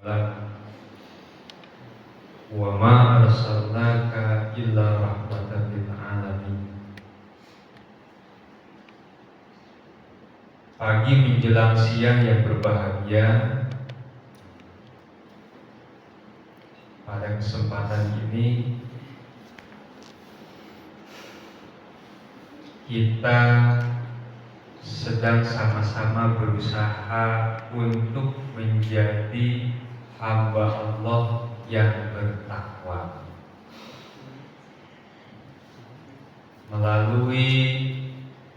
Wa ma arsalnaka illa rahmatan lil alamin. Pagi menjelang siang yang berbahagia, pada kesempatan ini kita sedang sama-sama berusaha untuk menjadi hamba Allah yang bertakwa melalui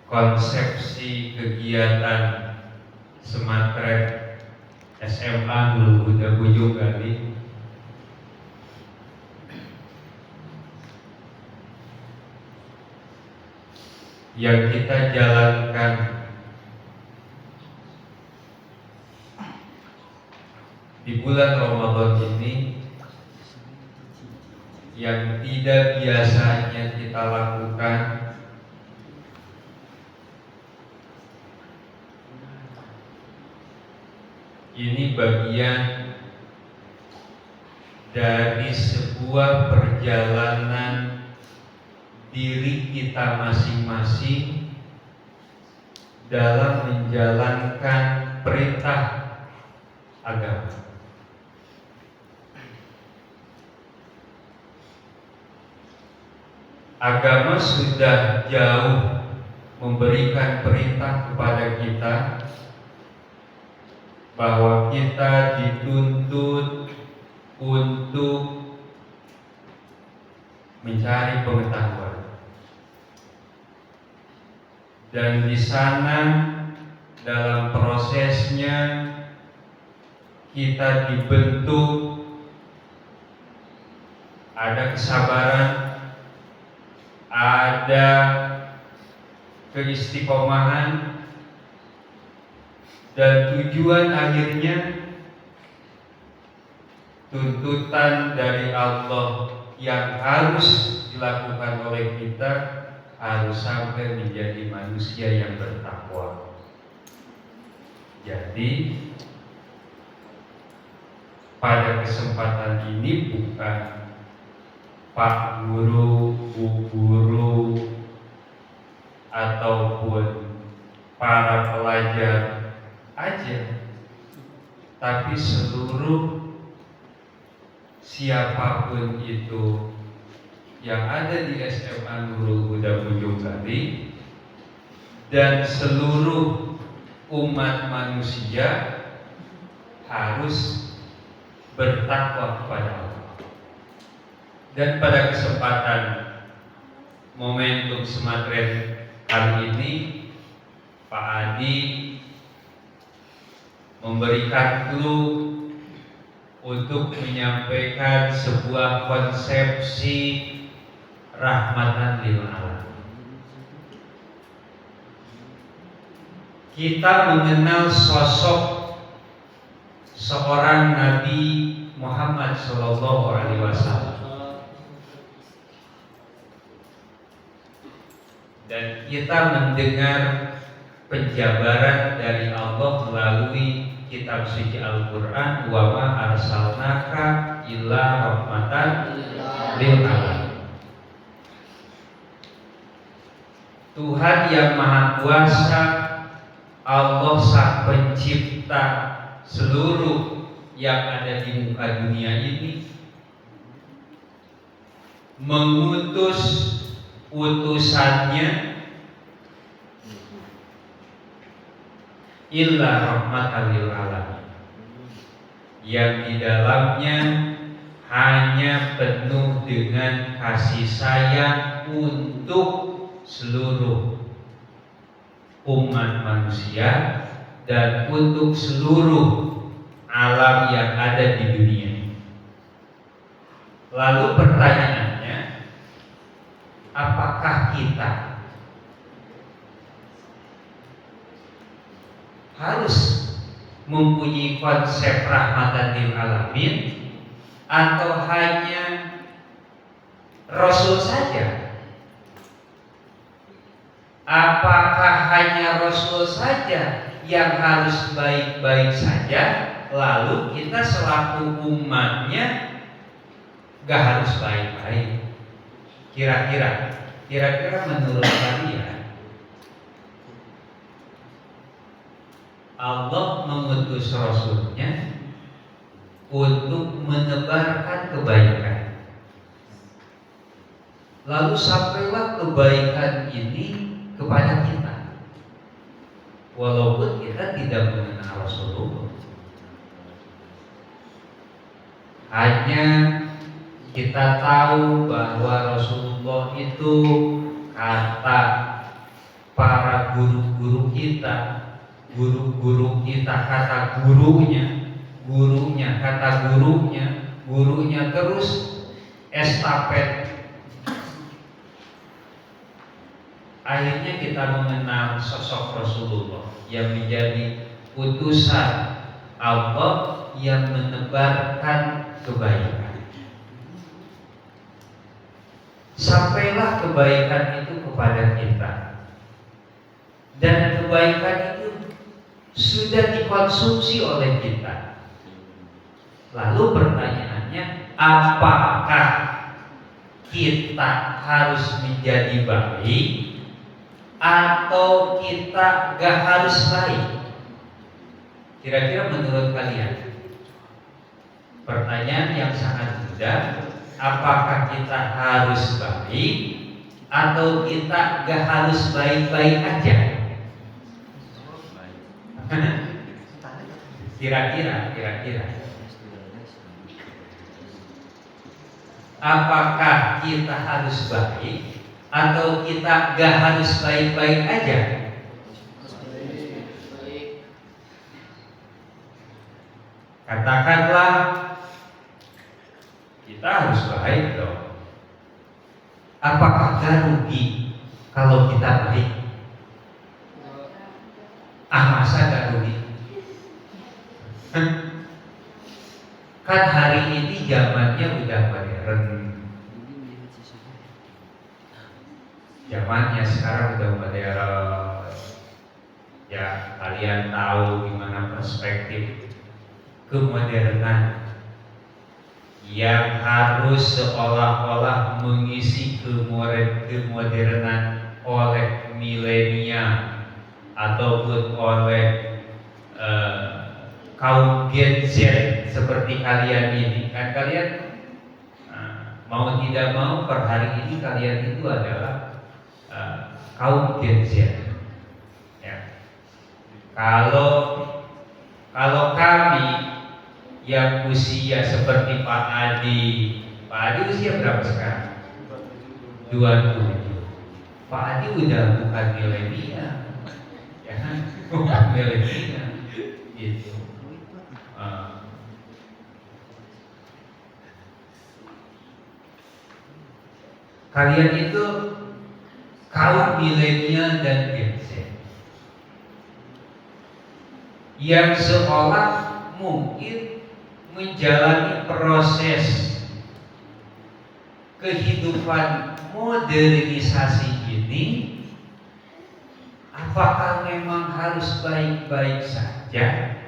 konsepsi kegiatan Sematret SMA Nurul Huda Boyolali yang kita jalankan di bulan Ramadan ini, yang tidak biasanya kita lakukan. Ini bagian dari sebuah perjalanan diri kita masing-masing dalam menjalankan perintah agama. Agama sudah jauh memberikan perintah kepada kita bahwa kita dituntut untuk mencari pengetahuan, dan di sana dalam prosesnya kita dibentuk, ada kesabaran, ada keistiqomahan, dan tujuan akhirnya tuntutan dari Allah yang harus dilakukan oleh kita harus sampai menjadi manusia yang bertakwa. Jadi pada kesempatan ini bukan Pak Guru, Bu Guru, ataupun para pelajar aja, tapi seluruh siapapun itu yang ada di SMA Nurul Huda Boyolali dan seluruh umat manusia harus bertakwa kepada Allah. Dan pada kesempatan momentum Sematret kali ini, Pak Adi memberikan clue untuk menyampaikan sebuah konsepsi rahmatan lil alamin. Kita mengenal sosok seorang Nabi Muhammad SAW, dan kita mendengar penjabaran dari Allah melalui kitab suci Al-Quran, wa ma arsalnaka illa rahmatan lil alamin. Tuhan yang Maha Kuasa, Allah Sang Pencipta seluruh yang ada di muka dunia ini, mengutus utusannya illa rahmatan lil alamin, yang di dalamnya hanya penuh dengan kasih sayang untuk seluruh umat manusia dan untuk seluruh alam yang ada di dunia. Lalu pertanyaannya, apakah kita harus mempunyai konsep rahmatan lil alamin atau hanya Rasul saja? Apakah hanya Rasul saja yang harus baik-baik saja, lalu kita selaku umatnya gak harus baik-baik. Kira-kira menurut kalian Allah mengutus Rasulnya untuk menebarkan kebaikan, lalu sampailah kebaikan ini kepada kita walaupun kita tidak mengenal Rasulullah. Hanya kita tahu bahwa Rasulullah itu kata para guru-guru kita, guru-guru kita kata gurunya, gurunya kata gurunya, gurunya terus estafet. Akhirnya kita mengenal sosok Rasulullah yang menjadi utusan Allah yang menebarkan kebaikan. Sampailah kebaikan itu kepada kita, dan kebaikan itu sudah dikonsumsi oleh kita. Lalu pertanyaannya, apakah kita harus menjadi baik atau kita gak harus baik? Kira-kira menurut kalian? Pertanyaan yang sangat mudah. Apakah kita harus baik atau kita gak harus baik-baik aja? Kira-kira apakah kita harus baik atau kita gak harus baik-baik aja? Katakanlah kita harus baik dong. Apakah gak rugi kalau kita baik? Masa gak rugi? Kan hari ini zamannya udah modern. Zamannya sekarang udah modern. Ya, kalian tahu gimana perspektif kemodernan yang harus seolah-olah mengisi kemodernan oleh milenial ataupun oleh kaum Gen Z seperti kalian ini. Kan kalian mau tidak mau per hari ini kalian itu adalah kaum Gen Z. Ya. Kalau kami yang usia seperti Pak Adi usia berapa sekarang? 27. Pak Adi udah bukan milenial, ya kan? Bukan milenial, gitu. Kalian itu kaum milenial dan Gen Z yang seolah mungkin menjalani proses kehidupan modernisasi ini. Apakah memang harus baik-baik saja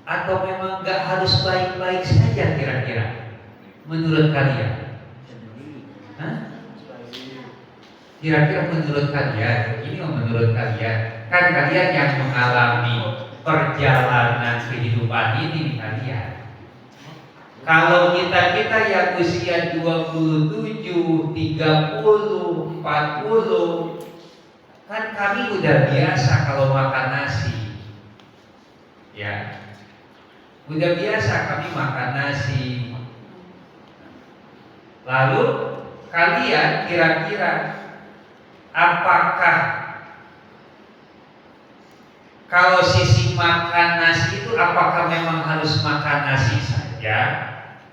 atau memang gak harus baik-baik saja kira-kira menurut kalian? Kira-kira menurut kalian, ini menurut kalian, kan kalian yang mengalami perjalanan kehidupan ini kalian. Kalau kita yang usia 27, 30, 40, kan kami udah biasa kalau makan nasi. Ya. Udah biasa kami makan nasi. Lalu kalian kira-kira apakah kalau sisi makan nasi itu apakah memang harus makan nasi saja?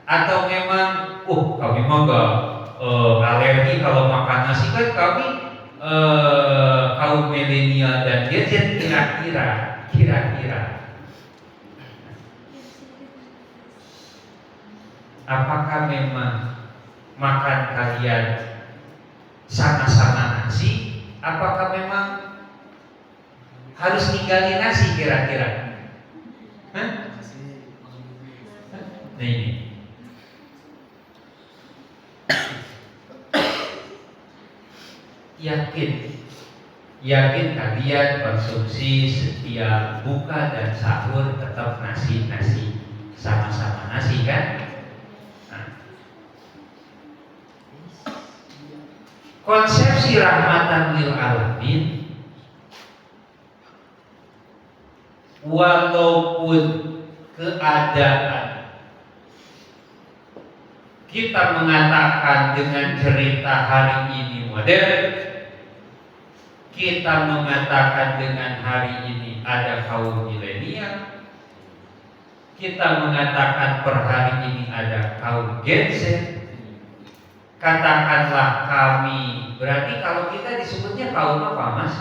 Atau memang, kami mah enggak alergi kalau makan nasi, kan kami kaum milenial dan Gen Z kira-kira apakah memang makan kalian sama-sama nasi? Apakah memang harus ninggalin nasi kira-kira? Nah ini. Yakin kalian konsumsi setiap buka dan sahur tetap nasi sama-sama nasi kan? Nah. Konsepsi rahmatan lil alamin, walaupun keadaan kita mengatakan dengan cerita hari ini modern, kita mengatakan dengan hari ini ada kaum milenial, kita mengatakan per hari ini ada kaum Gen Z. Katakanlah kami, berarti kalau kita disebutnya kaum apa, Mas?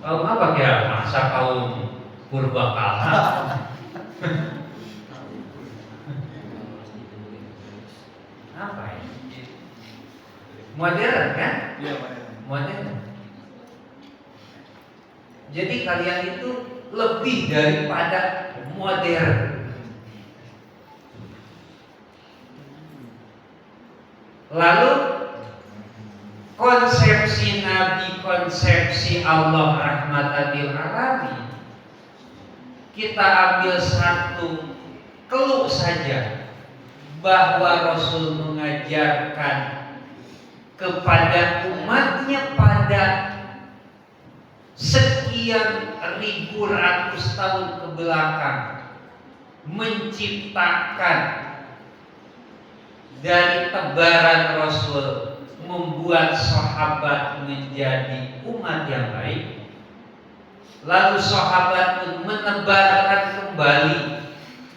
Kaum apa kira? Masa kaum purbakala? Apa ya? Modern kan? Iya, modern. Jadi kalian itu lebih daripada modern. Lalu konsepsi Nabi, konsepsi Allah rahmatan lil alamin, kita ambil satu clue saja bahwa Rasul mengajarkan kepada umatnya pada sekian ribu ratus tahun ke belakang, menciptakan dari tebaran Rasul, membuat sahabat menjadi umat yang baik. Lalu sahabat pun menebarkan kembali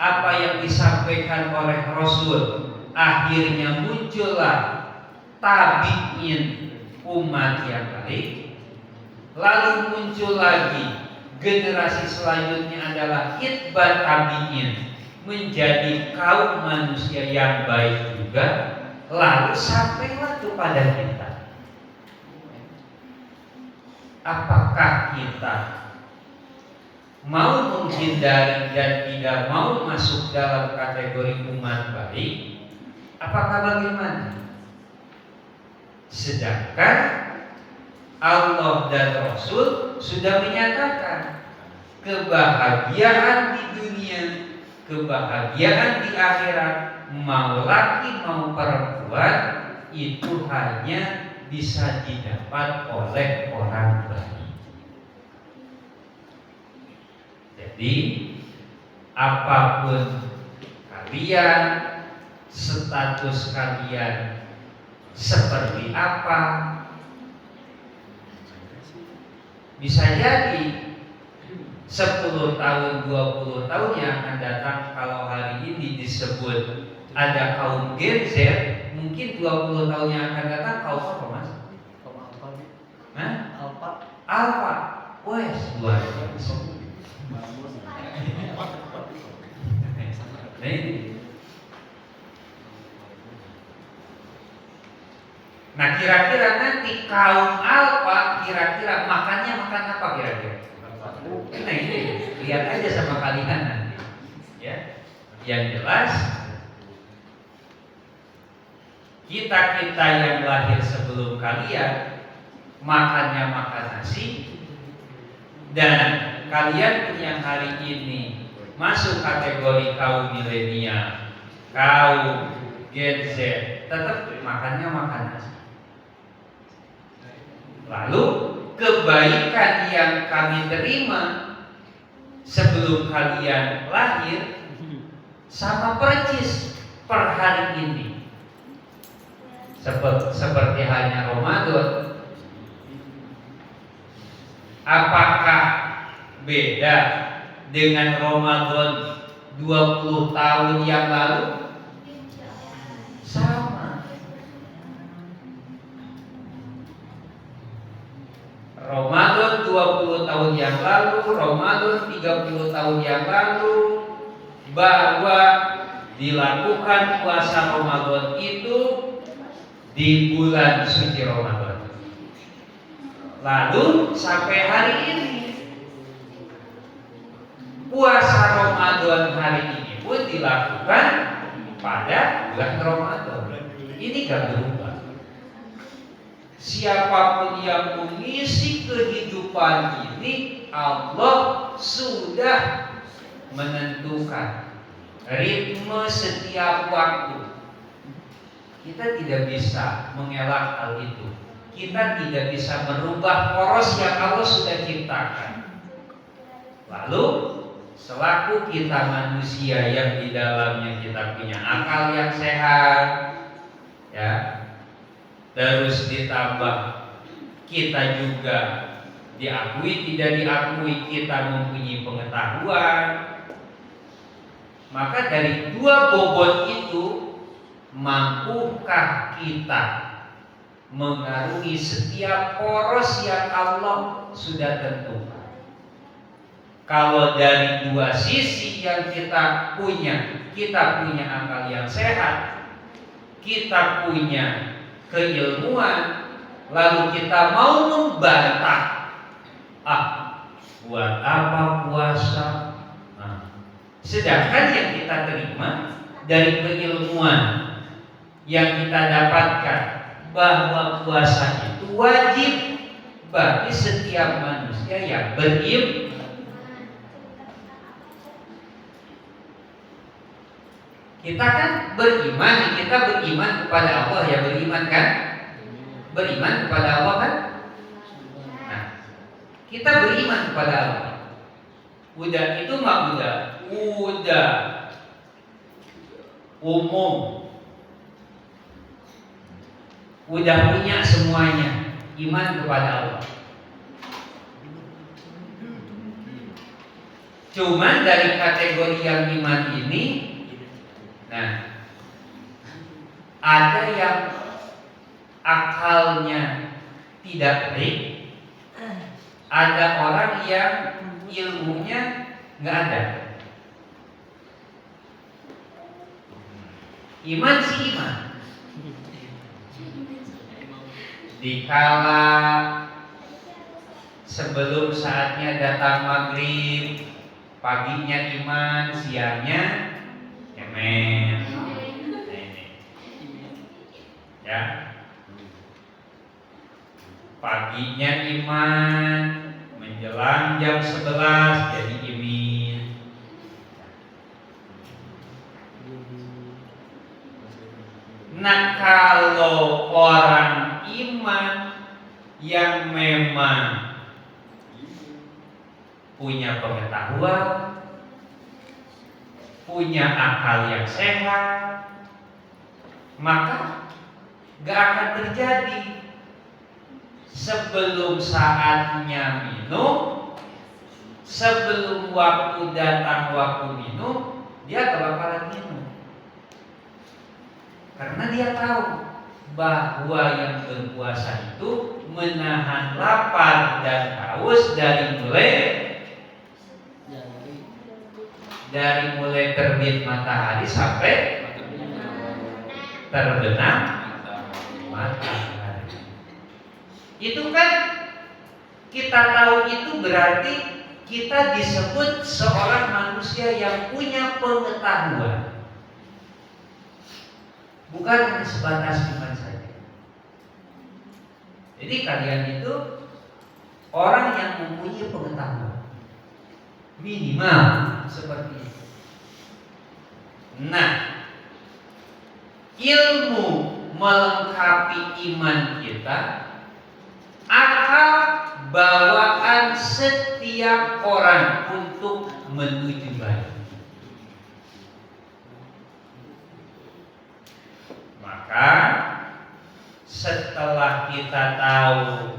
apa yang disampaikan oleh Rasul. Akhirnya muncullah tabi'in, umat yang baik. Lalu muncul lagi generasi selanjutnya adalah itba tabi'in, menjadi kaum manusia yang baik juga. Lalu sampailah kepada kita. Apakah kita mau menghindari dan tidak mau masuk dalam kategori umat baik? Apakah bagaimana? Sedangkan Allah dan Rasul sudah menyatakan kebahagiaan di dunia, kebahagiaan di akhirat, mau laki mau perempuan, itu hanya bisa didapat oleh orang baik. Jadi apapun kalian, status kalian seperti apa, bisa jadi 10 tahun, 20 tahun yang akan datang, kalau hari ini disebut ada kaum Gen Z, mungkin 20 tahun yang akan datang kaum apa, Mas? Kaum Alpha. Hah? Alpha. Wes, luar biasa. Nah, kira-kira nanti kaum Alpha kira-kira makannya makan apa kira-kira? Nah ini lihat aja sama kalian nanti, ya. Yang jelas kita yang lahir sebelum kalian makannya makan nasi, dan kalian yang hari ini masuk kategori kaum milenial, kaum Gen Z, tetap makannya makan nasi. Lalu kebaikan yang kami terima sebelum kalian lahir sama persis per hari ini. Seperti halnya Ramadan. Apakah beda dengan Ramadan 20 tahun yang lalu? Sama. Ramadan 20 tahun yang lalu, Ramadan 30 tahun yang lalu, bahwa dilakukan puasa Ramadan itu di bulan suci Ramadan. Lalu sampai hari ini Puasa Ramadan hari ini pun dilakukan pada bulan Ramadan. Ini gak berubah. Siapapun yang mengisi kehidupan ini, Allah sudah menentukan ritme setiap waktu. Kita tidak bisa mengelak hal itu. Kita tidak bisa merubah poros yang Allah sudah ciptakan. Lalu selaku kita manusia yang di dalamnya kita punya akal yang sehat, ya, terus ditambah kita juga diakui tidak diakui kita mempunyai pengetahuan, maka dari dua bobot itu mampukah kita mengarungi setiap poros yang Allah sudah tentukan? Kalau dari dua sisi yang kita punya akal yang sehat, kita punya keilmuan, lalu kita mau membantah, buat apa puasa? Sedangkan yang kita terima dari keilmuan yang kita dapatkan bahwa puasa itu wajib bagi setiap manusia yang beriman. Kita kan beriman, kita beriman kepada Allah, ya beriman kan? Beriman kepada Allah kan? Nah, kita beriman kepada Allah. Udah itu mah udah umum. Udah punya semuanya, iman kepada Allah. Cuman dari kategori yang iman ini, nah, ada yang akalnya tidak baik, ada orang yang ilmunya nggak ada. Iman sih iman. Dikala sebelum saatnya datang maghrib, paginya iman, siangnya emen. Ya, paginya iman, menjelang jam 11 jadi imin. Nah, kalau orang iman yang memang punya pengetahuan, punya akal yang sehat, maka gak akan terjadi sebelum saatnya minum, sebelum waktu datang waktu minum, dia gak bakalan minum. Karena dia tahu bahwa yang berpuasa itu menahan lapar dan haus dari mulai terbit matahari sampai terbenam matahari. Itu kan kita tahu, itu berarti kita disebut seorang manusia yang punya pengetahuan. Bukan hanya sebatas iman saja. Jadi kalian itu orang yang mempunyai pengetahuan minimal seperti itu. Nah, ilmu melengkapi iman kita, akal bawaan setiap orang untuk menuju baik. Maka setelah kita tahu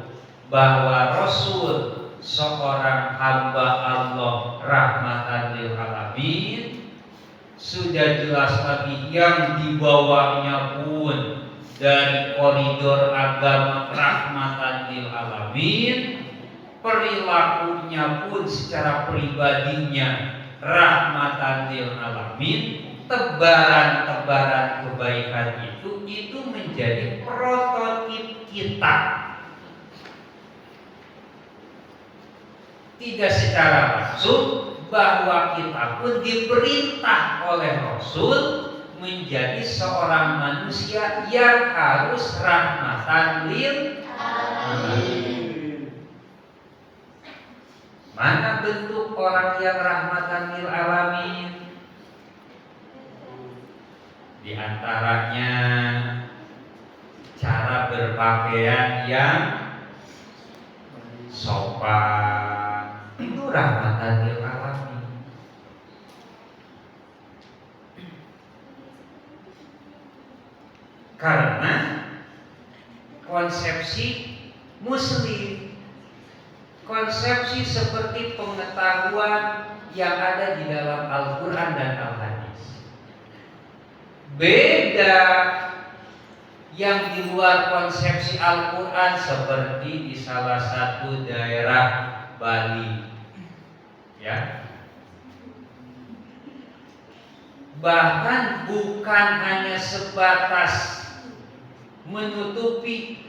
bahwa Rasul seorang hamba Allah rahmatan lil alamin, sudah jelas lagi yang dibawanya pun dari koridor agama rahmatan lil alamin, perilakunya pun secara pribadinya rahmatan lil alamin, tebaran-tebaran kebaikan itu menjadi prototip kita. Tidak secara langsung bahwa kita pun diperintah oleh Rasul menjadi seorang manusia yang harus rahmatan lil alamin. Mana bentuk orang yang rahmatan lil alamin? Di antaranya cara berpakaian yang sopan, itu rahmatan lil alamin. Karena konsepsi muslim, konsepsi seperti pengetahuan yang ada di dalam Al-Quran dan Al-Hadis, beda yang di luar konsepsi Al-Quran, seperti di salah satu daerah Bali, ya. Bahkan bukan hanya sebatas menutupi,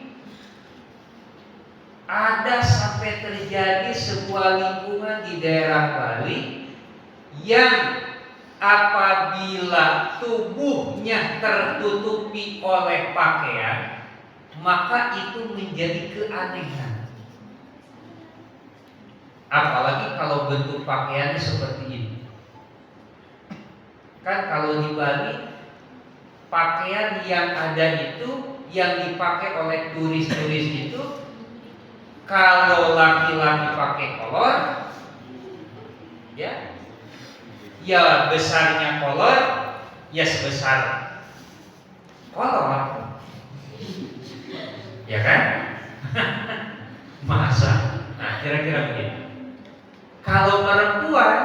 ada sampai terjadi sebuah lingkungan di daerah Bali yang apabila tubuhnya tertutupi oleh pakaian, maka itu menjadi keanehan. Apalagi kalau bentuk pakaiannya seperti ini. Kan kalau di Bali, pakaian yang ada itu, yang dipakai oleh turis-turis itu, kalau laki-laki pakai kolor, ya besarnya kolor, ya sebesar kolor, ya kan? Masa? Nah, kira-kira begitu. Kalau perempuan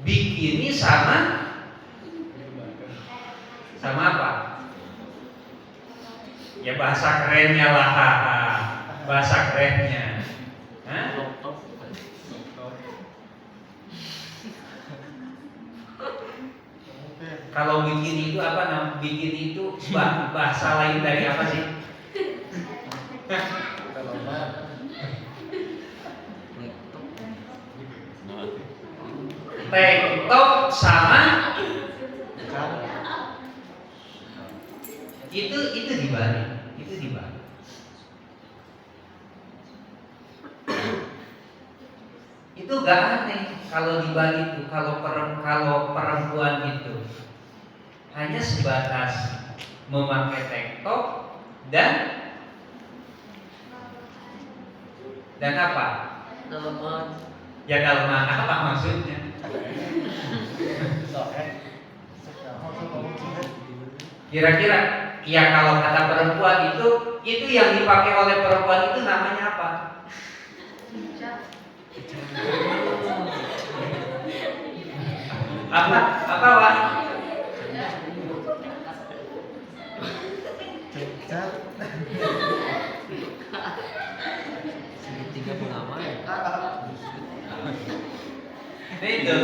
bikini sama apa? Ya bahasa kerennya lah, bahasa kerennya. Kalau bikini itu apa namanya? Bikini itu bahasa lain dari apa sih? Tank top sama itu di Bali, itu di Bali. Itu gak aneh kalau di Bali itu, kalau perempuan itu hanya sebatas memakai tank top dan apa? Daleman. Ya daleman, apa maksudnya? Kira-kira ya kalau kata perempuan itu yang dipakai oleh perempuan itu namanya apa? Apa Wak? Segitiga pengaman. Itu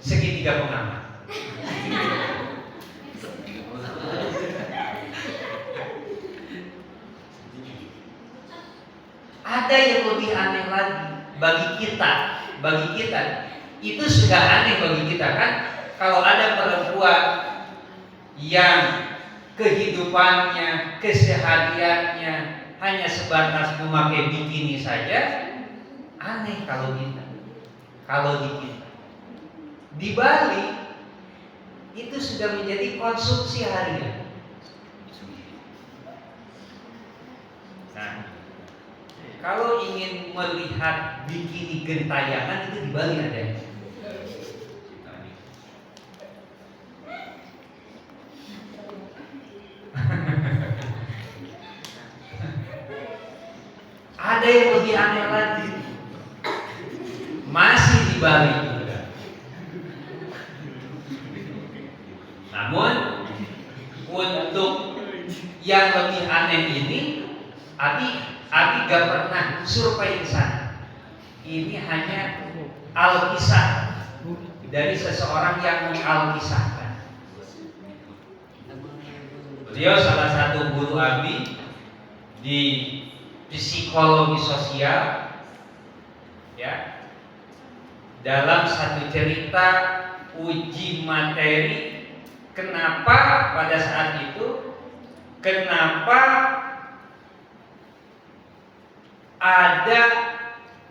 segitiga pengaman. Ada yang lebih aneh lagi bagi kita itu sudah aneh bagi kita kan, kalau ada perempuan yang kehidupannya, kesehariannya hanya sebatas memakai bikini saja, aneh kalau di kita. Di Bali itu sudah menjadi konsumsi harian. Nah, kalau ingin melihat bikini gentayangan itu di Bali ada. Ada yang lebih aneh lagi, masih di Bali juga. Namun untuk yang lebih aneh ini, Abi gak pernah survei di sana. Ini hanya alkisah dari seseorang yang mengalkisahkan. Beliau salah satu guru Abi di psikologi sosial, ya, dalam satu cerita uji materi, kenapa pada saat itu, kenapa ada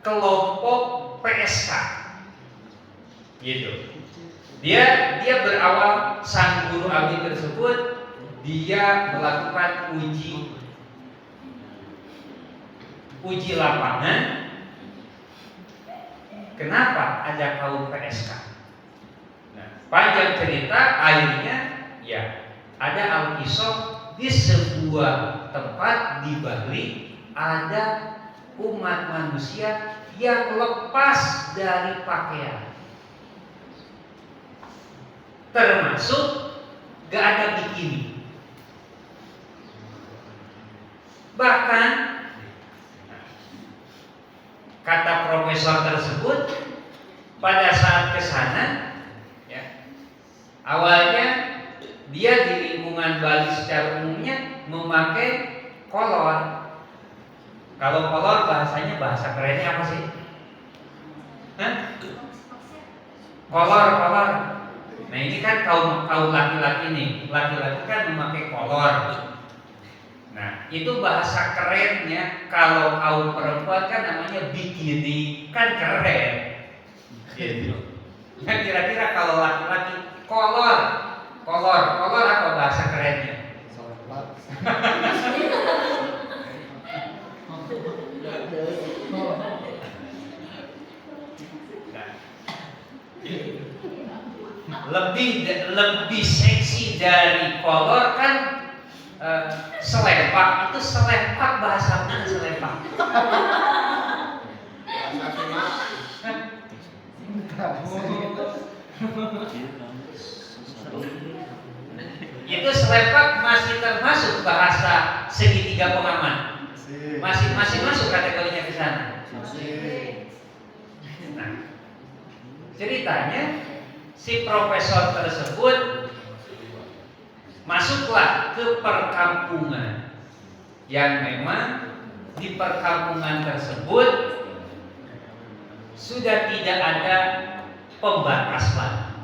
kelompok PSK, gitu. Dia berawal, sang guru abdi tersebut dia melakukan uji lapangan. Kenapa ada kaum PSK? Nah, panjang cerita, akhirnya ya ada Alkisah di sebuah tempat di Bali, ada umat manusia yang lepas dari pakaian, termasuk gak ada bikini. Bahkan kata profesor tersebut, pada saat ke sana, ya, awalnya dia di lingkungan Bali secara umumnya memakai kolor. Kalau kolor bahasanya, bahasa kerennya apa sih? Hah? Kolor. Nah ini kan kaum laki-laki nih, laki-laki kan memakai kolor. Nah itu bahasa kerennya. Kalau kaum perempuan kan namanya bikini, kan keren. Gitu. Nah kira-kira kalau laki-laki kolor apa bahasa kerennya? Lebih seksi dari kolor kan selepak. Itu selepak, bahasa mana selepak? Itu selepak masih termasuk bahasa segitiga pengaman. Masih masuk kategorinya ke sana. Nah, ceritanya si profesor tersebut masuklah ke perkampungan yang memang di perkampungan tersebut sudah tidak ada pembatas lagi.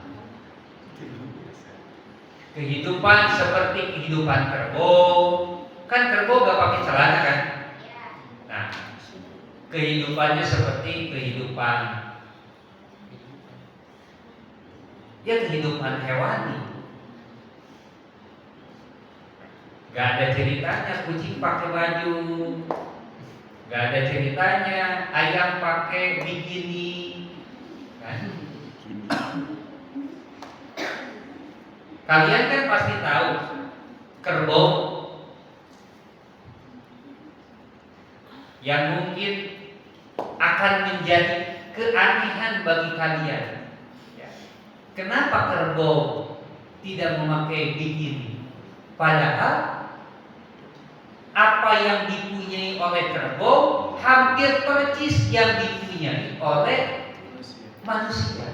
Kehidupan seperti kehidupan kerbau, kan kerbau gak pakai celana kan? Nah, kehidupannya seperti kehidupan hewani. Gak ada ceritanya kucing pakai baju, gak ada ceritanya ayam pakai bikini, kan? Kalian kan pasti tahu kerbau yang mungkin akan menjadi keanehan bagi kalian. Kenapa kerbau tidak memakai bikini? Padahal apa yang dipunyai oleh kerbau hampir persis yang dipunyai oleh manusia.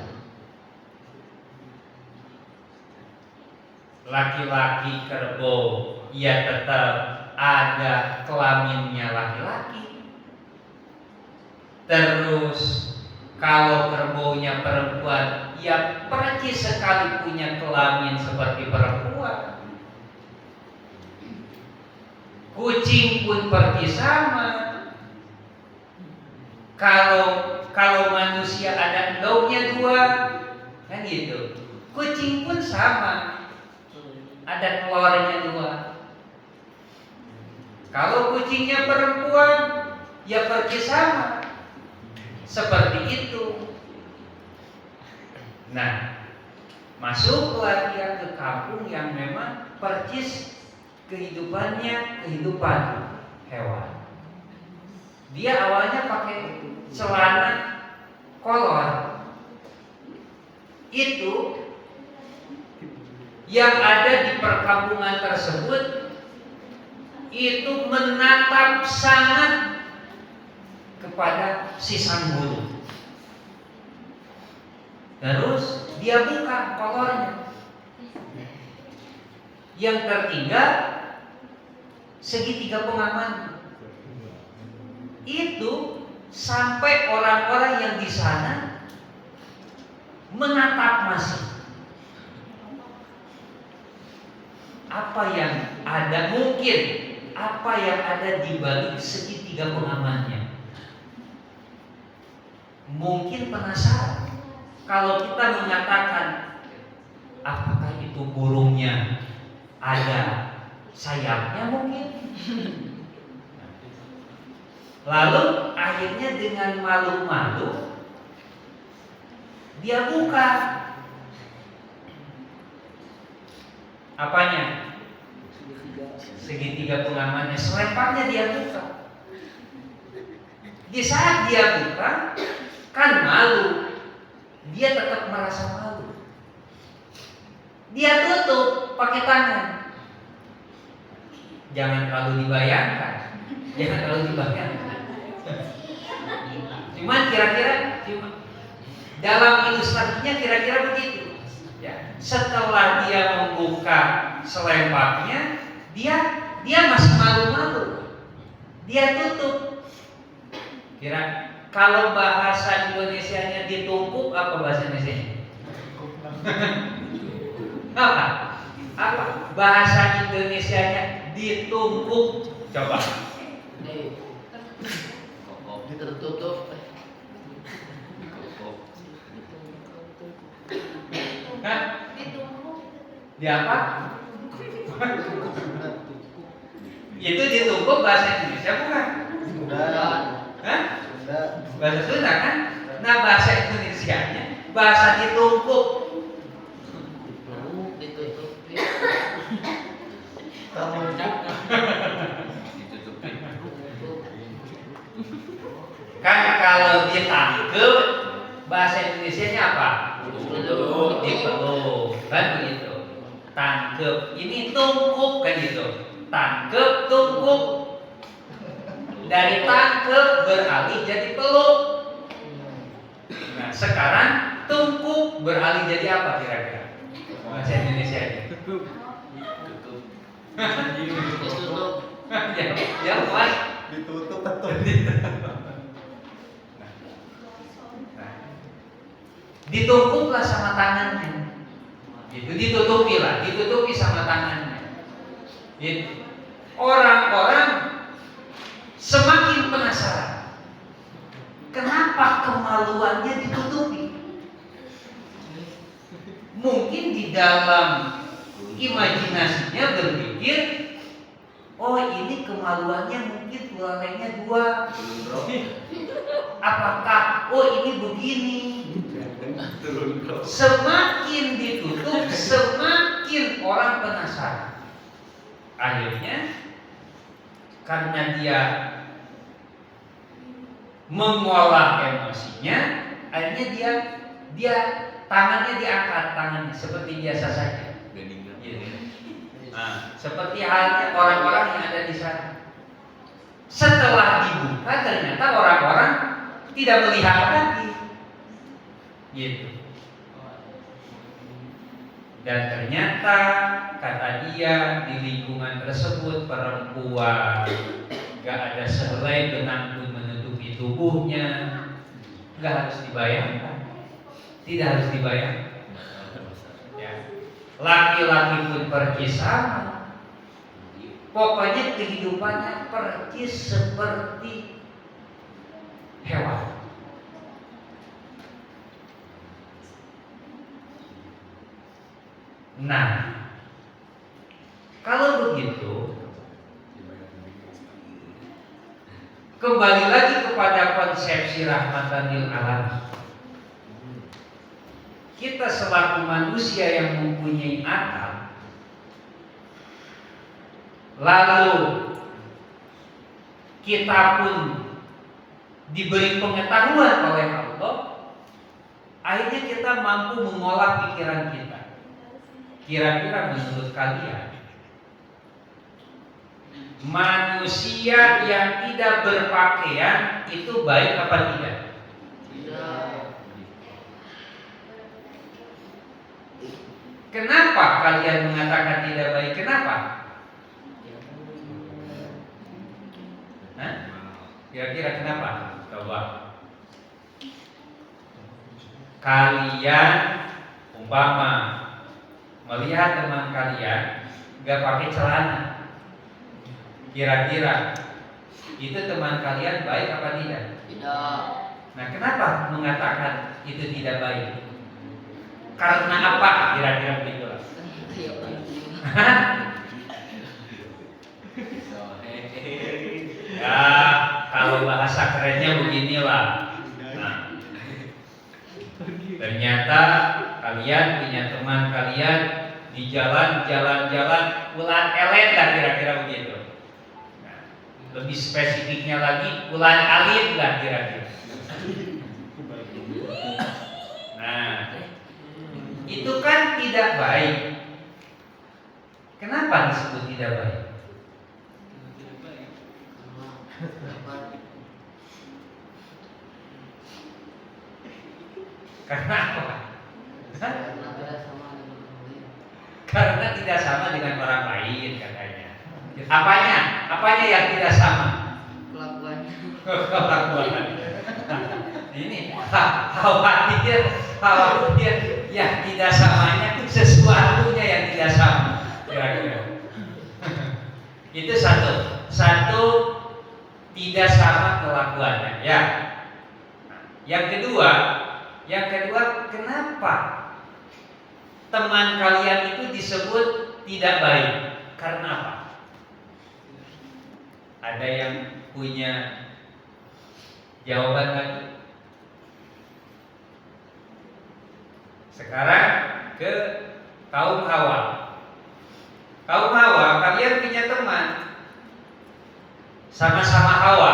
Laki-laki kerbau ya tetap ada kelaminnya laki-laki. Terus kalau kerbaunya perempuan ya percis sekali punya kelamin seperti perempuan. Kucing pun percis sama. Kalau manusia ada endongnya 2, kan gitu. Kucing pun sama, ada telurnya 2. Kalau kucingnya perempuan, ya percis sama, seperti itu. Nah, masuklah dia ke kampung yang memang percis kehidupannya kehidupan hewan. Dia awalnya pakai celana kolor. Itu yang ada di perkampungan tersebut itu menatap sangat kepada si sang guru. Terus dia buka kolornya. Yang tertinggal segitiga pengaman itu sampai orang-orang yang di sana menatap masih. Apa yang ada, mungkin apa yang ada di balik segitiga pengamannya. Mungkin penasaran. Kalau kita mengatakan apakah itu burungnya ada sayapnya mungkin. Lalu akhirnya dengan malu-malu dia buka apanya? Segitiga pengamannya, selemparnya dia buka. Di saat dia buka, kan malu, dia tetap merasa malu. Dia tutup pakai tangan. Jangan terlalu dibayangkan. Cuman kira-kira dalam ilustrasinya kira-kira begitu. Ya, setelah dia membuka selemparnya, dia masih malu-malu. Dia tutup. Kira kalau bahasa Indonesianya ditumpuk, apa bahasa Indonesianya? Apa? Bahasa Indonesianya ditumpuk. Coba. Tertutup. Di apa? Itu ditumpuk bahasa Indonesia bukan? Bahasa Sunda kan? Nah bahasa Indonesianya bahasa ditumpuk. Kan kalau ditangkep bahasa Indonesianya apa? Dipeluk, kan begitu. Tangkep, ini tungkup kan gitu. Tangkep, tungkup. Dari tangkep beralih jadi peluk. Nah sekarang tungkup beralih jadi apa kira-kira? Bahasa Indonesia aja. Tutup. Ya Mas. Ditutup betul. Ditumpuklah sama tangannya. Itu ditutupi sama tangannya. Gitu. Orang-orang semakin penasaran. Kenapa kemaluannya ditutupi? Mungkin di dalam imajinasinya berpikir, oh ini kemaluannya mungkin tulangannya 2. Apakah? Oh ini begini. Semakin ditutup, semakin orang penasaran. Akhirnya karena dia mengolah emosinya, akhirnya dia tangannya diangkat, tangannya seperti biasa saja. Nah, seperti halnya orang-orang yang ada di sana. Setelah dibuka ternyata orang-orang tidak melihat lagi. Gitu. Dan ternyata kata dia di lingkungan tersebut perempuan, gak ada sehelai benang pun menutupi tubuhnya. Gak harus dibayangkan. Tidak harus dibayangkan. Ya. Laki-laki pun pergi sama. Pokoknya kehidupannya persis seperti hewan. Nah, kalau begitu, kembali lagi kepada konsepsi rahmatan lil alamin. Kita selaku manusia yang mempunyai akal, lalu kita pun diberi pengetahuan oleh Allah, akhirnya kita mampu mengolah pikiran kita. Kira-kira menurut kalian, manusia yang tidak berpakaian itu baik apa tidak? Tidak. Kenapa kalian mengatakan tidak baik? Kenapa? Hah? Kira-kira kenapa? Coba. Kalian umpama melihat teman kalian nggak pakai celana, kira-kira itu teman kalian baik apa tidak? Tidak. Nah, kenapa mengatakan itu tidak baik? Karena apa? Kira-kira begitulah. Ya, kalau bahasa kerennya beginilah. Nah, ternyata kalian punya teman kalian di jalan-jalan ulan elet lah, kira-kira begitu. Nah, lebih spesifiknya lagi ulan alit lah kira-kira. Nah, itu kan tidak baik. Kenapa disebut tidak baik? Karena apa? Karena tidak sama dengan orang lain katanya. Apanya? Apanya yang tidak sama? Kelakuannya. Kelakuan. Ini khawatir yang tidak samanya sesuatunya yang tidak sama. Kira-kira. Itu satu tidak sama kelakuannya. Ya. Yang kedua, kenapa teman kalian itu disebut tidak baik? Karena apa? Ada yang punya jawaban lagi? Sekarang ke kaum Hawa. Kaum Hawa, kalian punya teman sama-sama Hawa.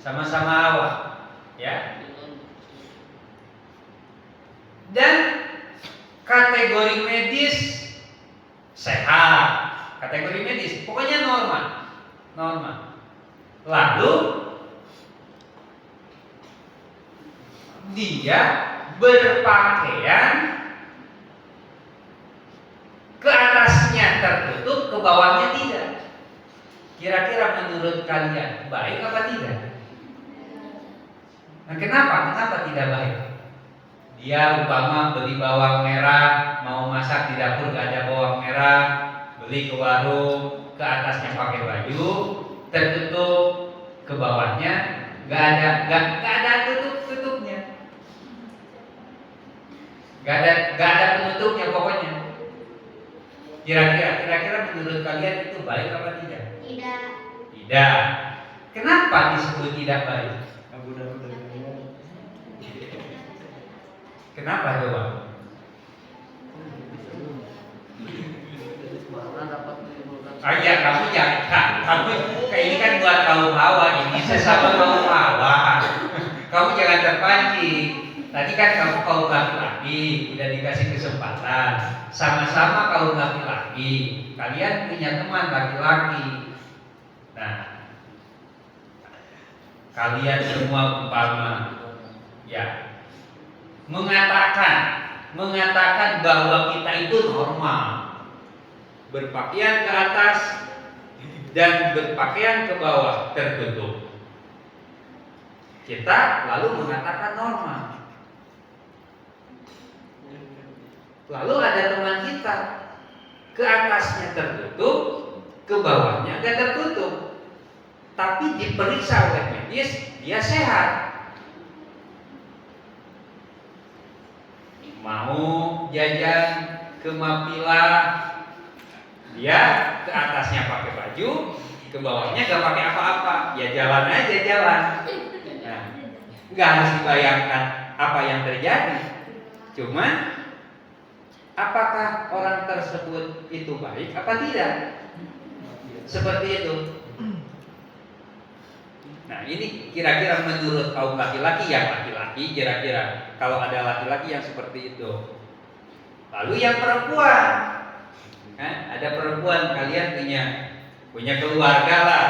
Sama-sama Hawa, ya. Dan kategori medis sehat, kategori medis pokoknya normal. Lalu dia berpakaian ke atasnya tertutup, ke bawahnya tidak. Kira-kira menurut kalian baik apa tidak? Nah, kenapa tidak baik? Dia umpama beli bawang merah, mau masak di dapur gak ada bawang merah, beli ke warung, ke atasnya pakai baju, tertutup, ke bawahnya gak ada tutupnya, gak ada penutupnya pokoknya. Kira-kira menurut kalian itu baik apa tidak? Tidak. Kenapa disebut tidak baik? Kenapa coba? Ya kamu ini kan buat kaum Hawa, ini sesama kaum Hawa. Kamu jangan terpancing. Tadi kan kamu kaum laki-laki, udah dikasih kesempatan. Sama-sama kaum laki-laki. Kalian punya teman laki-laki. Nah, kalian semua umpama, ya, mengatakan bahwa kita itu normal, berpakaian ke atas dan berpakaian ke bawah tertutup. Kita lalu mengatakan normal. Lalu ada teman kita ke atasnya tertutup, ke bawahnya nggak tertutup, tapi diperiksa oleh medis dia sehat. Mau jajan ke Mapila, dia ke atasnya pakai baju, ke bawahnya gak pakai apa-apa, ya jalan aja jalan. Nah, nggak harus dibayangkan apa yang terjadi. Cuman apakah orang tersebut itu baik apa tidak? Seperti itu. Nah, ini kira-kira menurut kaum laki-laki, yang laki-laki kira-kira kalau ada laki-laki yang seperti itu. Lalu yang perempuan, ada perempuan, kalian punya keluarga lah,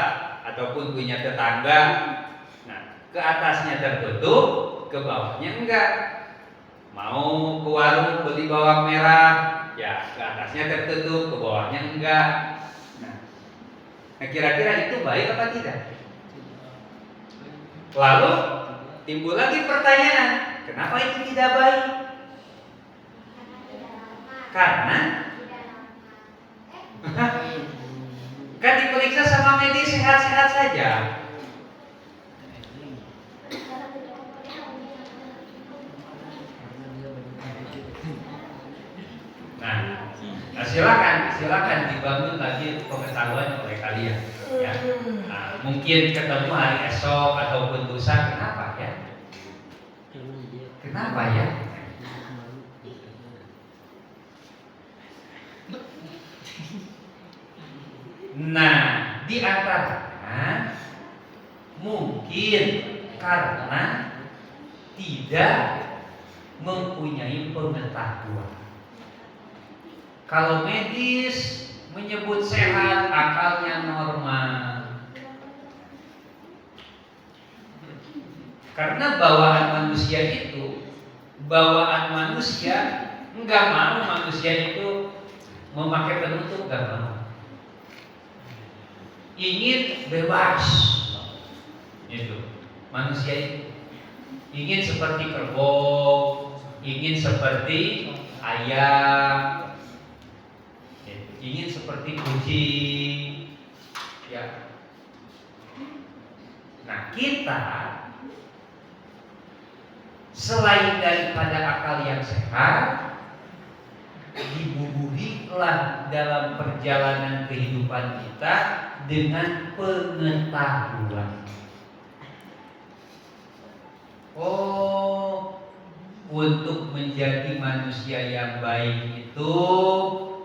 ataupun punya tetangga. Nah, ke atasnya tertutup, ke bawahnya enggak. Mau ke warung beli bawang merah, ya ke atasnya tertutup, ke bawahnya enggak. Nah, kira-kira itu baik apa tidak? Lalu timbul lagi pertanyaan, kenapa itu tidak baik? Karena kan diperiksa sama medis sehat-sehat saja. Nah, silakan dibangun lagi pengetahuan oleh kalian. Ya. Nah, mungkin ketemu hari esok ataupun lusa, kenapa ya? Kenapa ya? Nah, di antaranya mungkin karena tidak mempunyai pengetahuan. Kalau medis menyebut sehat, akalnya normal. Karena bawaan manusia enggak mau manusia itu memakai penutup, enggak mau. Ingin bebas. Itu manusia itu ingin seperti kerbau, ingin seperti ayam, ingin seperti kucing, ya. Nah, kita selain daripada akal yang sehat, dibubuhilah dalam perjalanan kehidupan kita dengan pengetahuan. Oh, untuk menjadi manusia yang baik itu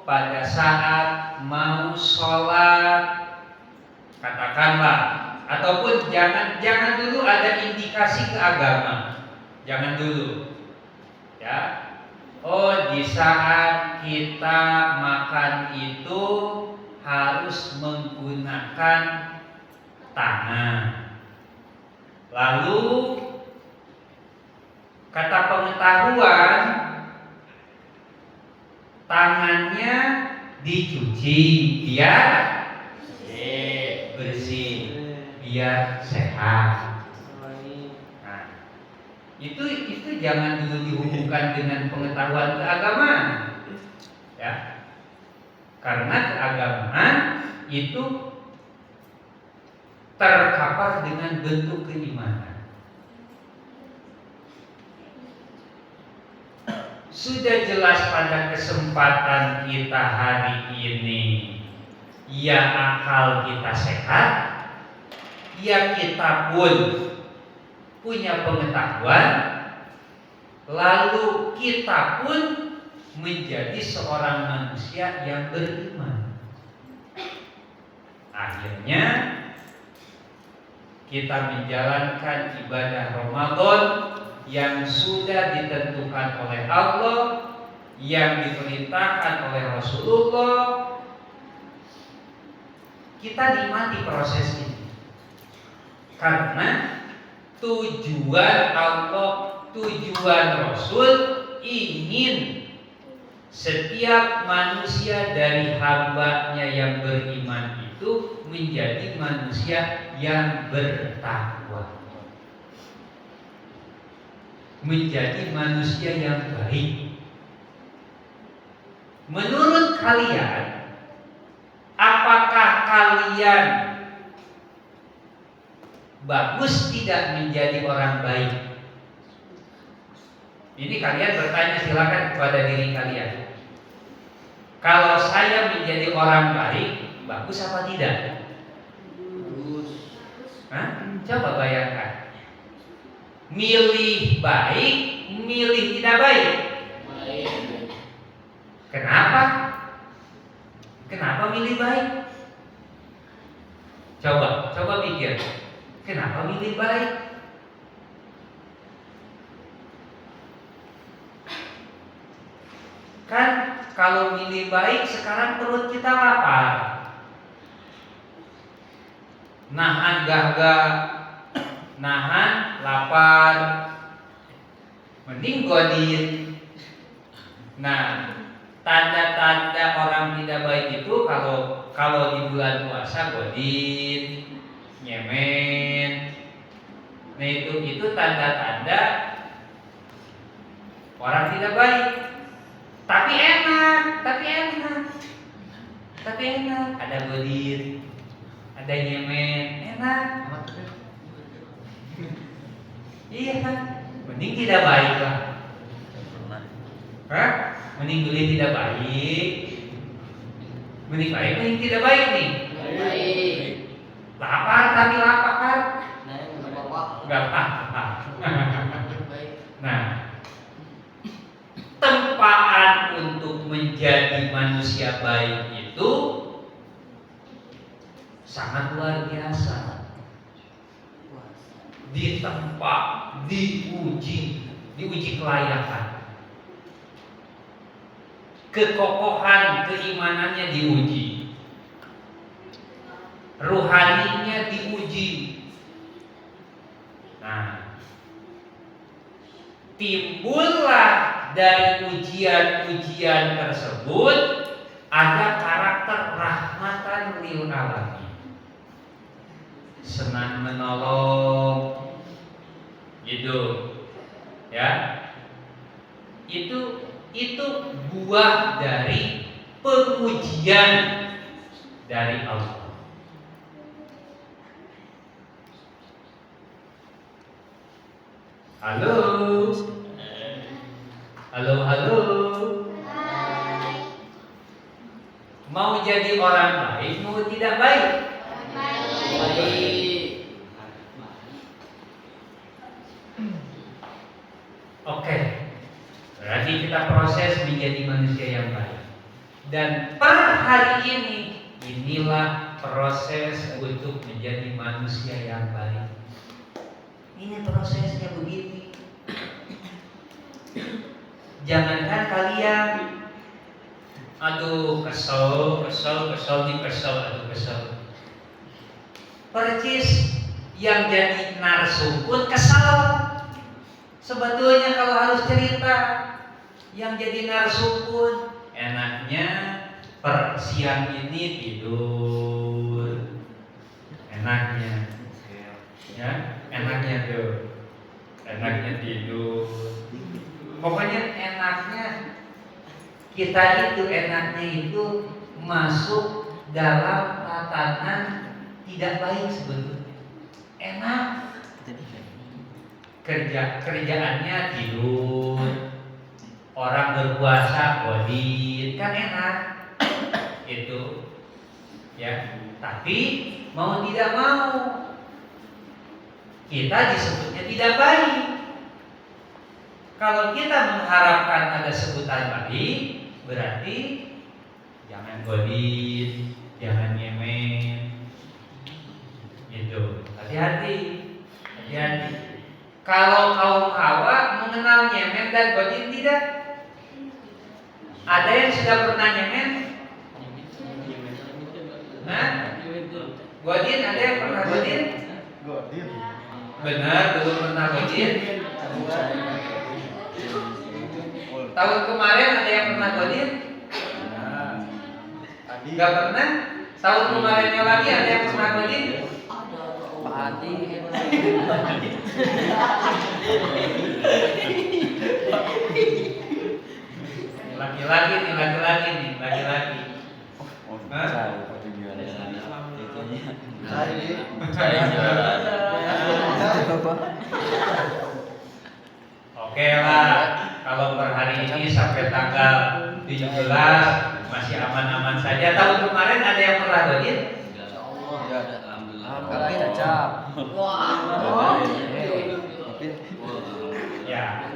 pada saat mau sholat, katakanlah, ataupun jangan dulu ada indikasi ke agama, jangan dulu, ya. Oh, di saat kita makan itu harus menggunakan tangan. Lalu kata pengetahuan, tangannya dicuci biar bersih, biar sehat. Nah, itu jangan dulu dihubungkan dengan pengetahuan keagamaan, ya. Karena keagamaan itu terkapar dengan bentuk keimanan. Sudah jelas pada kesempatan kita hari ini, ya akal kita sehat, ya kita pun punya pengetahuan, lalu kita pun menjadi seorang manusia yang beriman. Akhirnya kita menjalankan ibadah Ramadan yang sudah ditentukan oleh Allah, yang diperintahkan oleh Rasulullah. Kita nikmati proses ini karena tujuan Allah, tujuan Rasul ingin setiap manusia dari hambanya yang beriman itu menjadi manusia yang bertakwa, menjadi manusia yang baik. Menurut kalian, apakah kalian bagus tidak menjadi orang baik? Ini kalian bertanya, silakan kepada diri kalian. Kalau saya menjadi orang baik, bagus apa tidak? Bagus. Hah? Coba bayangkan. Milih baik, milih tidak baik. Baik. Kenapa? Kenapa milih baik? Coba pikir. Kenapa milih baik? Kan kalau milih baik sekarang perut kita lapar. Nahan gahga, nahan lapar, mending godin. Nah, tanda-tanda orang tidak baik itu kalau di bulan puasa godin, nyemen, Nah itu tanda-tanda orang tidak baik. Tapi enak. Ada godit, ada nyemen, enak. Iya kan? Mending tidak baik lah. Hah? Mending beli tidak baik. Mending baik, mending tidak baik nih. Baik. Lapar tapi lapar kan? Nah, enggak apa-apa. Enggak apa-apa. Baik. Nah, tempaan untuk menjadi manusia baik itu sangat luar biasa. Ditempa, diuji kelayakan. Kekokohan keimanannya diuji. Ruhaninya diuji. Nah, timbullah dari ujian-ujian tersebut ada karakter rahmatan lil alamin. Senang menolong gitu. Ya. Itu buah dari pengujian dari Allah. Halo. Mau jadi orang baik, mau tidak baik? Baik. Oke. Berarti kita proses menjadi manusia yang baik. Dan per hari ini, inilah proses untuk menjadi manusia yang baik. Ini prosesnya begini. Jangankan kalian, aduh kesel. Percis yang jadi narsum pun kesel. Sebetulnya kalau harus cerita, yang jadi narsum pun enaknya per siang ini tidur, enaknya tidur. Pokoknya enaknya kita itu masuk dalam tatanan tidak baik sebetulnya. Enak. Kerjaannya tidur. Orang berpuasa godit, kan enak. Itu. Ya. Tapi mau tidak mau kita disebutnya tidak baik. Kalau kita mengharapkan ada sebutan baik, berarti jangan godit, jangan nyemen, gitu. Hati-hati. Kalau kaum Hawa mengenal nyemen dan godit tidak? Ada yang sudah pernah nyemen? Nah, godit ada yang pernah godit? Benar, belum pernah godit. Tahun kemarin ada yang pernah godit? Gak pernah? Tahun kemarinnya lagi ada yang pernah godit? Pak Adi. Laki-laki. Oke lah, kalau per hari ini sampai tanggal 17 masih aman-aman saja. Tahun kemarin ada yang pernah godit? Ya,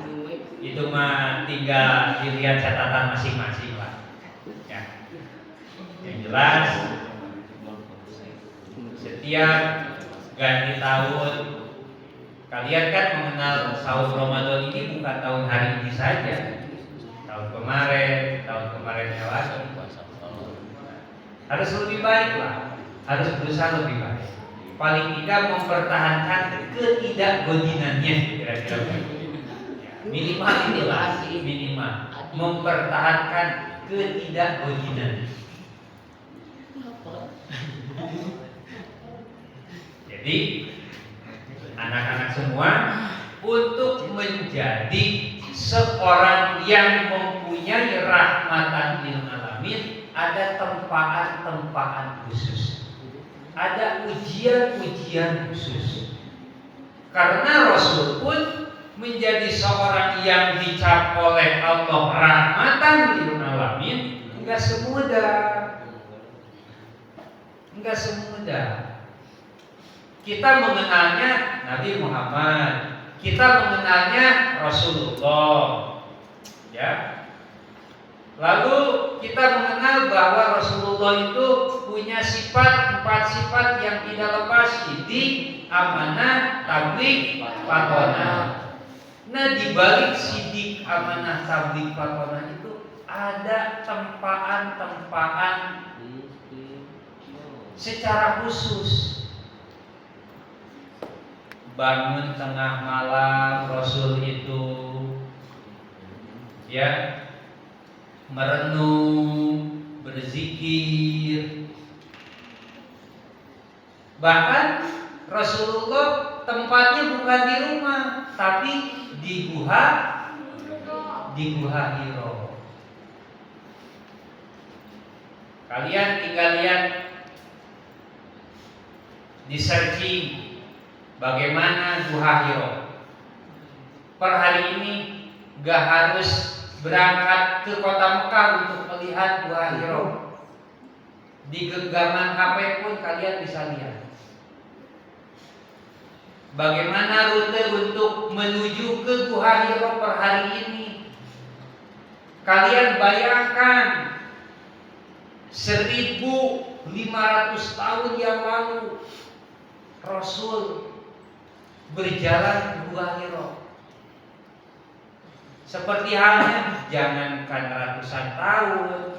itu mah tinggal dilihat catatan masing-masing lah. Ya. Yang jelas, setiap ganti tahun, kalian kan mengenal sahur Ramadan ini bukan tahun hari ini saja. Tahun kemarinnya lagi. Harus lebih baik lah. Harus berusaha lebih baik. Paling tidak mempertahankan ketidakgodinannya, kira-kira begitu. Minimal inilah, mempertahankan ketidakgodinan. Jadi anak-anak semua, untuk menjadi seorang yang mempunyai rahmatan lil alamin, ada tempaan-tempaan khusus, ada ujian-ujian khusus. Karena Rasul pun menjadi seorang yang dicap oleh Allah rahmatan lil alamin, enggak semudah. Kita mengenalnya Nabi Muhammad, kita mengenalnya Rasulullah, ya. Lalu kita mengenal bahwa Rasulullah itu punya empat sifat yang tidak lepas: sidik, amanah, tabligh, fatonah. Nah, di balik sidik, amanah, tabligh, fatonah itu ada tempaan-tempaan secara khusus. Bangun tengah malam Rasul itu, ya, merenung, berzikir. Bahkan Rasulullah tempatnya bukan di rumah, tapi di gua Hiro. Kalian tinggal lihat di searching bagaimana Gua Hiro. Per hari ini gak harus berangkat ke kota Mekah untuk melihat Gua Hiro. Di genggaman HP pun kalian bisa lihat. Bagaimana rute untuk menuju ke Gua Hiro per hari ini. Kalian bayangkan 1500 tahun yang lalu Rasul berjalan ke Gua Hiro. Seperti halnya jangankan ratusan tahun,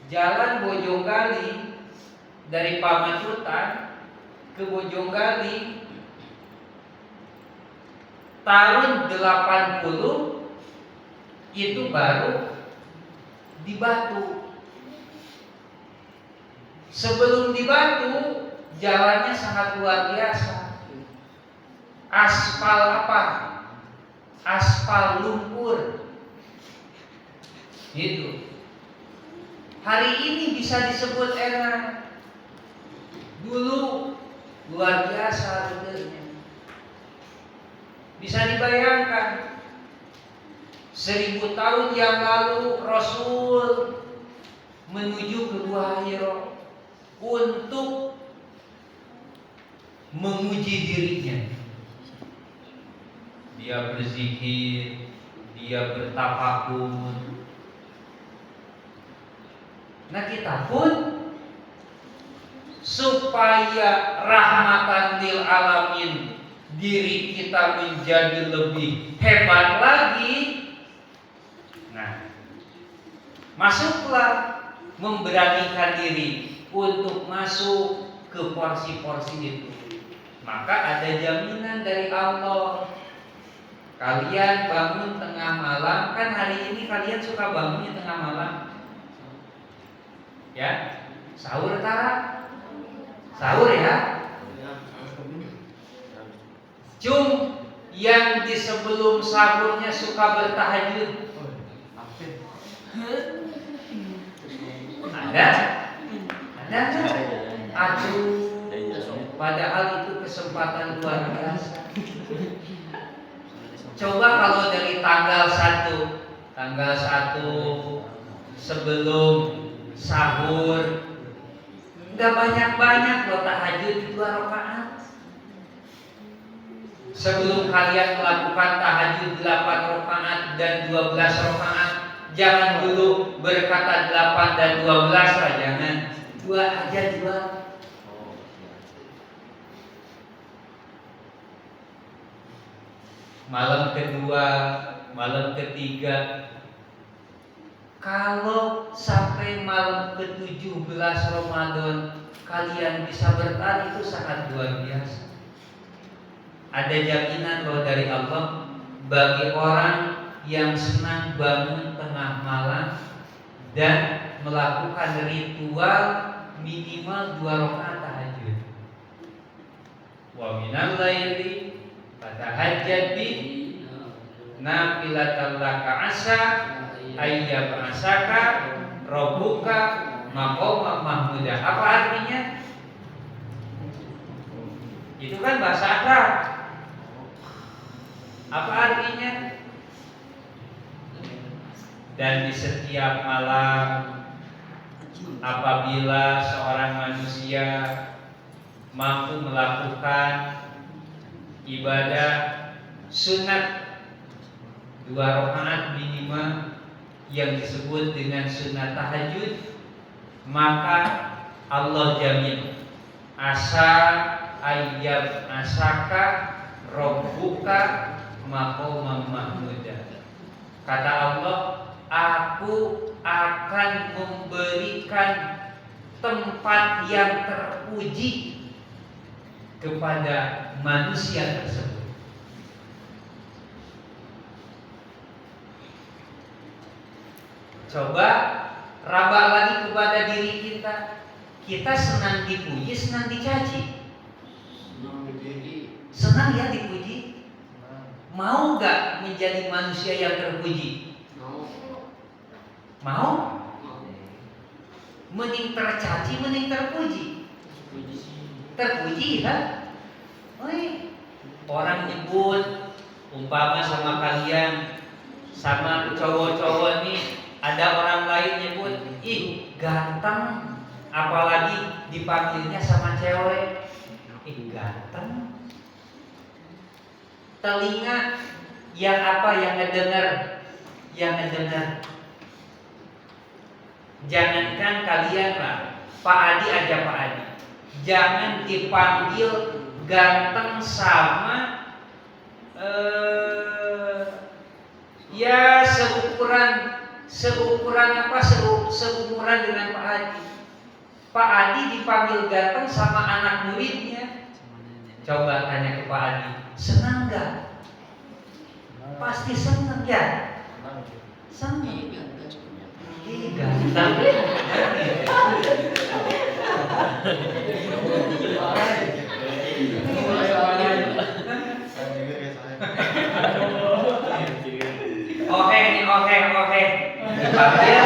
jalan Bojonggali dari Pamatutan ke Bojonggali tahun 80 itu baru di Batu. Sebelum di Batu jalannya sangat luar biasa. Aspal apa? Aspal lumpur. Gitu. Hari ini bisa disebut enak. Dulu luar biasa rutenya. Bisa dibayangkan 1000 tahun yang lalu Rasul menuju ke Gua Hiro untuk menguji dirinya. Dia berzikir, dia bertafakur. Nah, kita pun supaya rahmatan lil alamin, diri kita menjadi lebih hebat lagi. Nah, masuklah, memberanikan diri untuk masuk ke porsi-porsi itu. Maka ada jaminan dari Allah. Kalian bangun tengah malam, kan hari ini kalian suka bangunnya tengah malam, ya, sahur Tara, sahur ya. Cum yang di sebelum sahurnya suka bertahajud, ada? Aduh, padahal itu kesempatan luar biasa. Coba kalau dari tanggal 1 sebelum sahur, nggak banyak-banyak loh tahajud 2 rakaat. Sebelum kalian melakukan tahajud 8 rakaat dan 12 rakaat, jangan dulu berkata 8 dan 12 lah, jangan. 2 aja, 2. Malam kedua, malam ketiga. Kalau sampai malam ke-17 Ramadan kalian bisa bertahan, itu sangat luar biasa. Ada jaminan loh dari Allah bagi orang yang senang bangun tengah malam dan melakukan ritual minimal 2 rakaat tahajud. Wa minal laili fatahajjad bi nafilatan laka asa ayyab asaka rabbuka maqama mahmuda. Apa artinya? Itu kan bahasa Arab. Apa artinya? Dan di setiap malam apabila seorang manusia mampu melakukan ibadah sunat 2 rakaat minimal yang disebut dengan sunat tahajud, maka Allah jamin asa ayyab asaka rabbuka maqama mahmuda. Kata Allah, aku akan memberikan tempat yang terpuji kepada manusia tersebut. Coba raba lagi kepada diri kita. Kita senang dipuji, senang dicaci. Senang ya dipuji. Mau gak menjadi manusia yang terpuji? Mau? Mending tercaci, mending terpuji. Terpuji kan? Orang nyebut umpama sama kalian, sama cowok-cowok nih, ada orang lain nyebut, ih ganteng, apalagi dipanggilnya sama cewek, ih ganteng. Telinga yang apa, yang ngedengar, jangankan kalian lah, Pak Adi aja Pak Adi, jangan dipanggil ganteng sama ya seumuran apa, seumuran dengan Pak Adi. Pak Adi dipanggil ganteng sama anak muridnya. Coba tanya ke Pak Adi, senang gak? Pasti senang ya. Senang. Ih ganteng. Oke. Dipanggil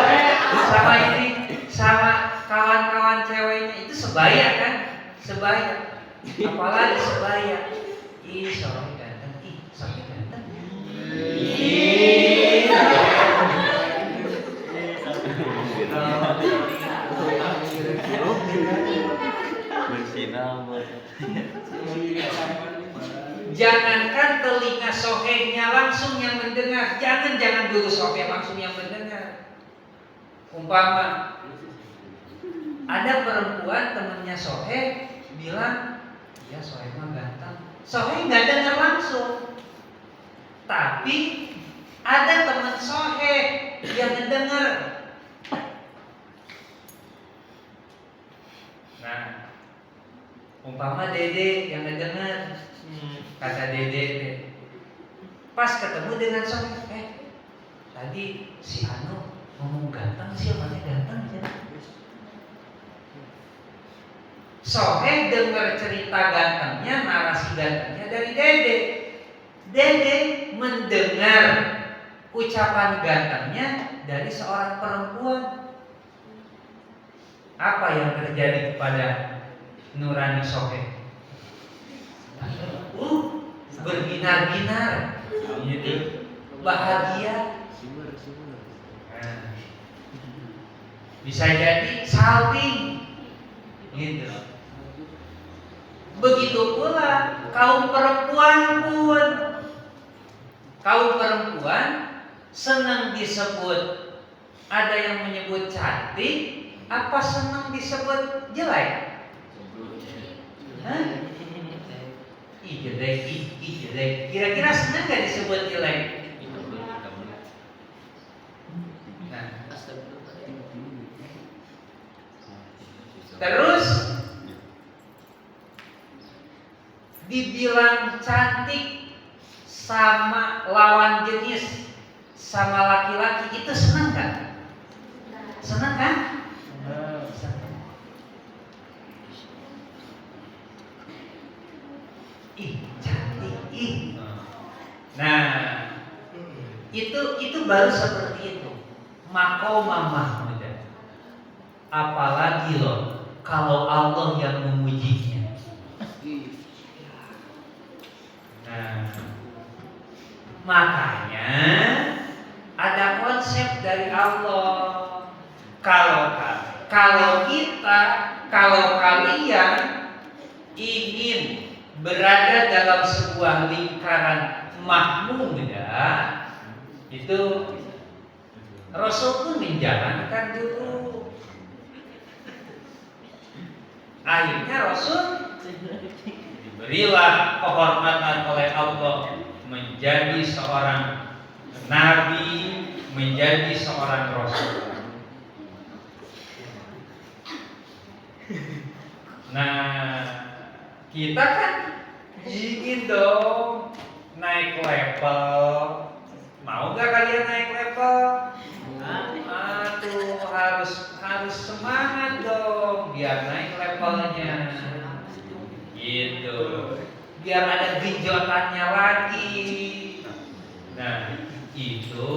sama ini, sama kawan-kawan ceweknya itu sebaya kan? Sebaya. Apalagi sebaya. Ih, sorry ganteng. Ih, sorry ganteng. Ih. Jangankan telinga sohehnya langsung yang mendengar, jangan dulu soheh langsung yang mendengar. Umpama ada perempuan temennya soheh bilang, ya soheh mah ganteng. Soheh nggak dengar langsung, tapi ada teman soheh yang mendengar. Nah, umpama Dede yang mendengar, kata Dede, pas ketemu dengan soheh, tadi si Anu ngomong ganteng, siapanya ganteng ya. Soheh dengar cerita gantengnya, narasi gantengnya dari Dede. Dede mendengar ucapan gantengnya dari seorang perempuan. Apa yang terjadi kepada nurani soheh? Berbinar-binar, gitu, bahagia. Bisa jadi salting, gitu. Begitu pula kaum perempuan pun, senang disebut, ada yang menyebut cantik, apa senang disebut jelek? Hah? Ih jelek. Kira-kira senang gak disebut jelek? Nah. Terus dibilang cantik sama lawan jenis, sama laki-laki, itu senang kan? Senang kan? Ih cantik, ih Nah, itu baru seperti itu. Maqamah mahmudah. Apalagi loh kalau Allah yang memujinya. Nah, makanya ada konsep dari Allah. Kalau kalian ingin berada dalam sebuah lingkaran mahmudah, itu Rasul pun menjalankan dulu. Akhirnya Rasul diberilah kehormatan oleh Allah menjadi seorang nabi, menjadi seorang rasul. Nah, kita kan ingin dong naik level. Mau gak kalian naik level? Aduh, harus semangat dong biar naik levelnya. Gitu. Biar ada genjotannya lagi. Nah, itu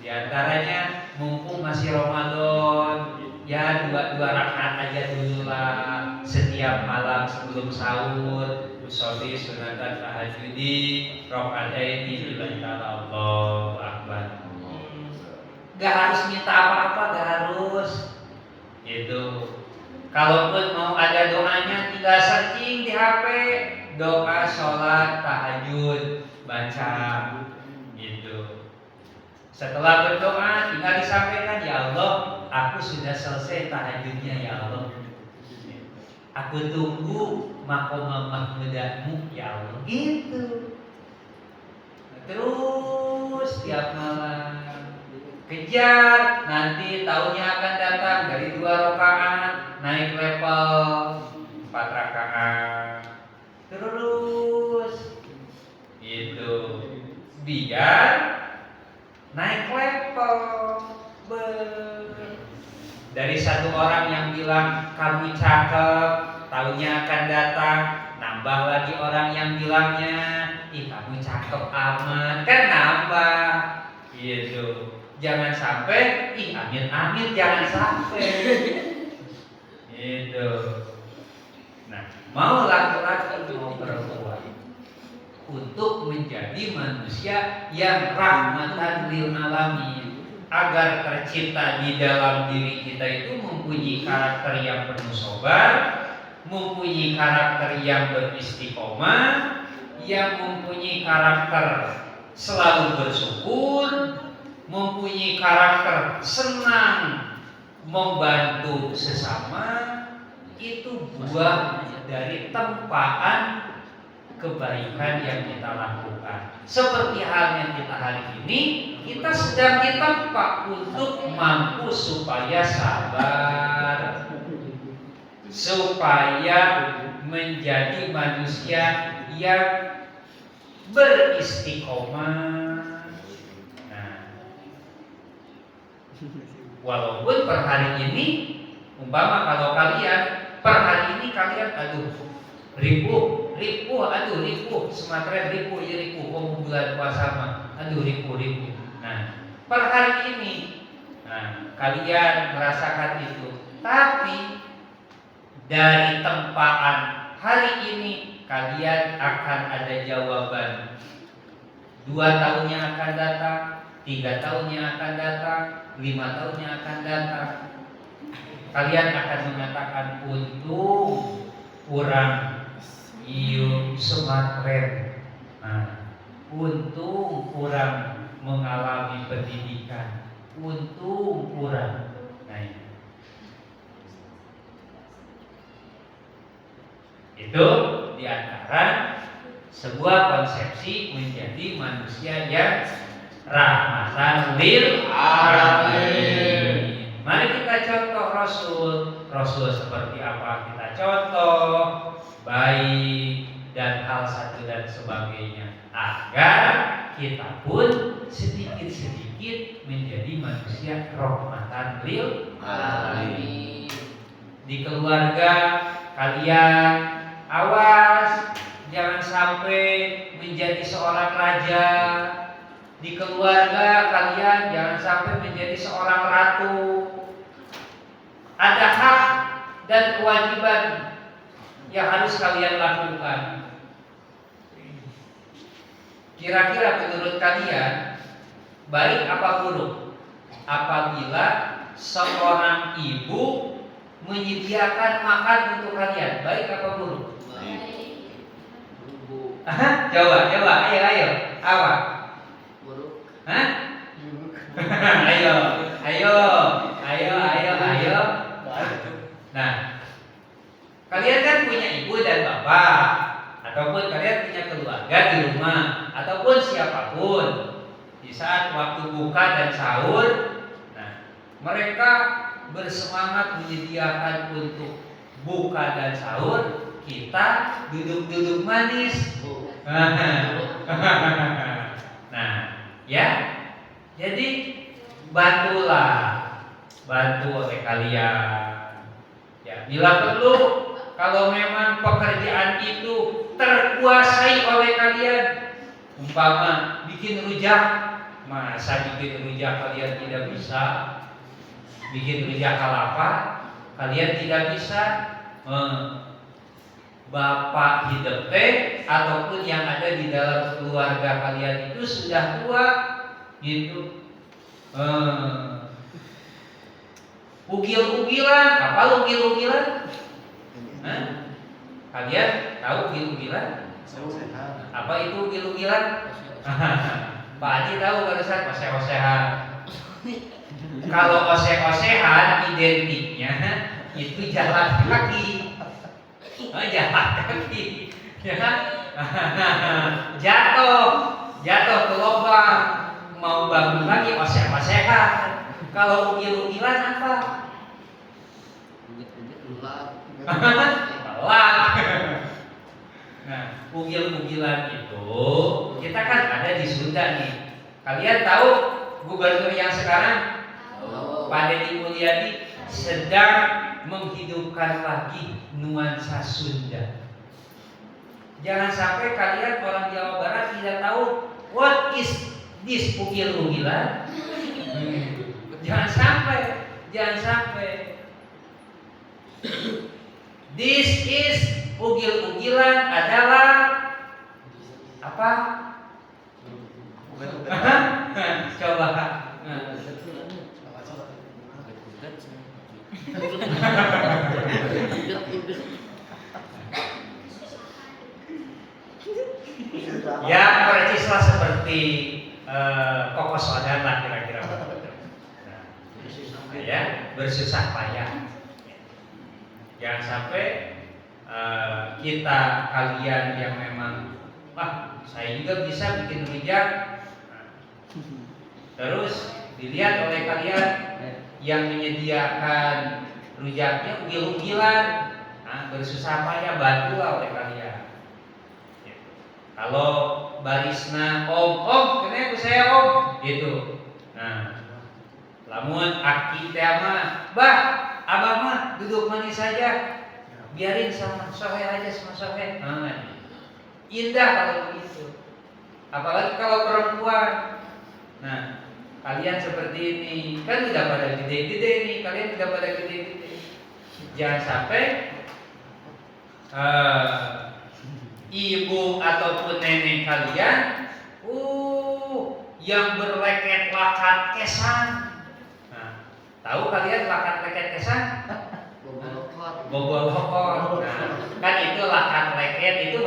diantaranya mumpung masih Ramadan, ya dua rakaat aja dulu lah setiap malam sebelum sahur. Usolli sunatan tahajudi rakaataini lillahi ta'ala Allahu akbar. Gak harus minta apa-apa, gak harus. Gitu. Kalaupun mau ada doanya tinggal searching di HP, doa sholat tahajud baca gitu. Setelah berdoa tinggal disampaikan, ya Allah, aku sudah selesai tahajudnya ya Allah. Aku tunggu maqamah mahmudahmu ya Allah. Gitu. Terus tiap malam kejar, nanti tahunnya akan datang dari 2 rakaat naik level 4 rakaat. Terus gitu. Biar naik level. Dari satu orang yang bilang kamu cakep, tahunnya akan datang, nambah lagi orang yang bilangnya, ih kamu cakep amat, kan nambah. Gitu. Jangan sampai, ih amit-amit jangan sampai. Gitu. Nah, mau laki-laki mau perempuan untuk menjadi manusia yang rahmatan lil alamin, agar tercipta di dalam diri kita itu mempunyai karakter yang penuh sabar, mempunyai karakter yang beristiqomah, yang mempunyai karakter selalu bersyukur, mempunyai karakter senang membantu sesama. Itu buah dari tempaan kebaikan yang kita lakukan. Seperti halnya kita hari ini, kita sedang ditempa untuk mampu supaya sabar, supaya menjadi manusia yang beristiqomah. Nah, walaupun per hari ini, umpama kalau kalian per hari ini kalian ripuh, Sumatera ripuh, bulan puasa mah, ripuh. Nah, per hari ini, nah kalian merasakan itu. Tapi dari tempaan hari ini kalian akan ada jawaban. 2 tahunnya akan datang, 3 tahunnya akan datang, 5 tahunnya akan datang. Kalian akan mengatakan untung kurang ieu Sumatera. Nah, untung kurang mengalami pendidikan, untung kurang. Nah, itu diantara sebuah konsepsi menjadi manusia yang rahmatan lil alamin. Mari kita contoh Rasul seperti apa kita contoh, baik dan hal satu dan sebagainya, agar kita pun sedikit-sedikit menjadi manusia rahmatan lil alamin. Di keluarga kalian awas, jangan sampai menjadi seorang raja. Di keluarga kalian jangan sampai menjadi seorang ratu. Ada hak dan kewajiban yang harus kalian lakukan. Kira-kira menurut kalian baik apa buruk apabila seorang ibu menyediakan makan untuk kalian? Baik apa buruk? Coba, ayo. Apa? Buruk. Hah? ayo. Nah, kalian kan punya ibu dan bapak, ataupun kalian punya keluarga di rumah, ataupun siapapun. Di saat waktu buka dan sahur, nah, mereka bersemangat menyediakan untuk buka dan sahur, kita duduk-duduk manis. Nah, ya, jadi bantu oleh kalian. Ya, bila perlu, kalau memang pekerjaan itu terkuasai oleh kalian, umpama bikin rujak, masa bikin rujak kalian tidak bisa? Bikin rujak kelapa kalian tidak bisa? Bapak hidup ataupun yang ada di dalam keluarga kalian itu sudah tua gitu. Ugil-ugilan, apa ugil-ugilan? Kalian tahu ugil-ugilan? Apa itu ugil-ugilan? Pak Haji tahu barusan oseh-osehan. Kalau oseh-osehan identiknya itu jalan kaki. Jalan kaki. Jatuh ke lubang, mau bangun lagi oseh-osehan. Kalau ugil-ugilan apa? Melak. Nah, ugil-ugilan itu kita kan ada di Sunda nih. Kalian tahu gubernur yang sekarang, Pak Deddy Mulyadi, sedang menghidupkan lagi nuansa Sunda. Jangan sampai kalian orang Jawa Barat tidak tahu what is this ugil-ugilan. Jangan sampai. This is ugil-ugilan adalah apa? Coba. Ya percislah seperti kokos wadah lah kira-kira. Ya, bersusah payah. Jangan sampai kita kalian yang memang saya juga bisa bikin rujak, terus dilihat oleh kalian yang menyediakan rujaknya ugil-ugilan, bersusah payah, bantulah oleh kalian. Kalau barisna om, kenapa saya om? Gitu. Nah, lamun aki teh mah, abah mah duduk manis saja, biarin sama sohe aja sama sohe. Indah kalau begitu. Apalagi kalau perempuan. Nah, kalian seperti ini kan tidak pada gede-gede nih, kalian tidak pada gede-gede. Jangan sampai ibu ataupun nenek kalian, yang berleket lakat kesan. Nah, tahu kalian lakat leket kesan? Bobol-bobol. Nah, kan itu lakat leket itu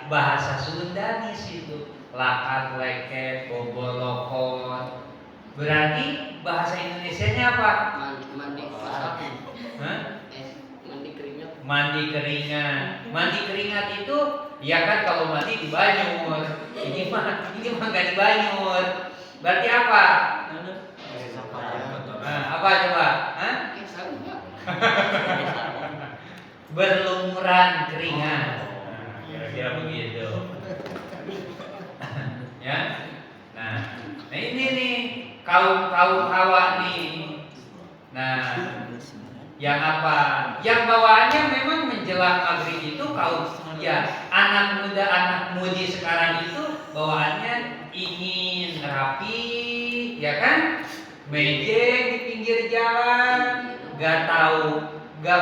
bahasa Sundanis itu. Lakat leket, bobol-lokot. Berarti bahasa Indonesianya apa? Mandi keringat. Mandi keringat itu ya kan kalau mandi di Banyur. Ini mah enggak di Banyur. Berarti apa? Apa coba? Berlumuran keringat. Kira-kira begitu. Ya. Nah, ini nih kaum hawa nih. Nah, yang apa? Yang bawaannya memang menjelang maghrib itu kaum Ya, anak muda, anak mudi sekarang itu bawaannya ingin rapi, ya kan? Mejeng di pinggir jalan, gak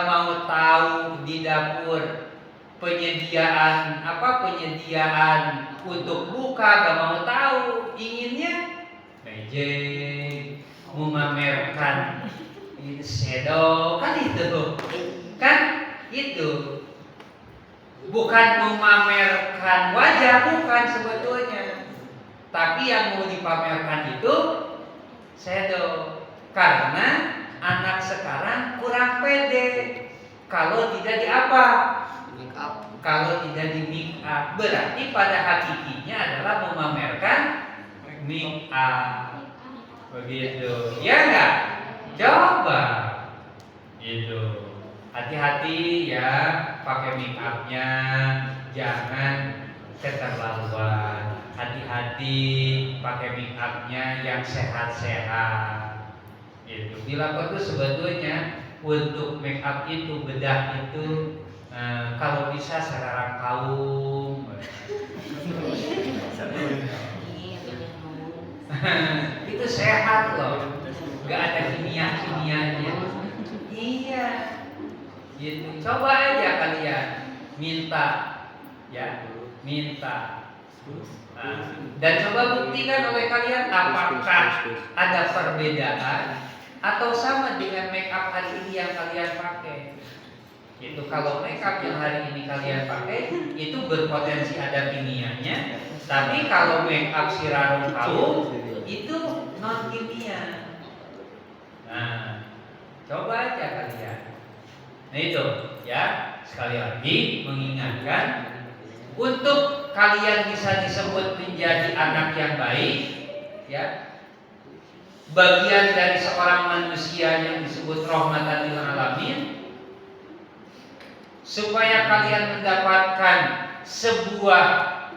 mau tahu di dapur penyediaan untuk buka, gak mau tahu, inginnya mejeng, memamerkan shadow, kan itu bukan memamerkan wajah, bukan sebetulnya, tapi yang mau dipamerkan itu shadow, karena anak sekarang kurang pede kalau tidak kalau tidak di make up. Berarti pada hakikinya adalah memamerkan make up, begitu ya enggak? Coba itu hati-hati ya, pakai make upnya jangan keterlaluan. Hati-hati pakai make upnya yang sehat-sehat. Itu bila itu sebetulnya untuk make up itu, bedah itu kalau bisa sekarang kaum itu sehat loh, nggak ada kimia-kimianya. Iya, gitu. Coba aja kalian minta. Dan coba buktikan oleh kalian apakah ada perbedaan atau sama dengan make up hari ini yang kalian pakai. Itu kalau make up yang hari ini kalian pakai itu berpotensi ada kimianya, tapi kalau make up si Rarung kaum itu non kimia. Nah, coba aja kalian. Nah itu ya, sekali lagi mengingatkan, untuk kalian bisa disebut menjadi anak yang baik, ya, bagian dari seorang manusia yang disebut rahmatan lil alamin, supaya kalian mendapatkan sebuah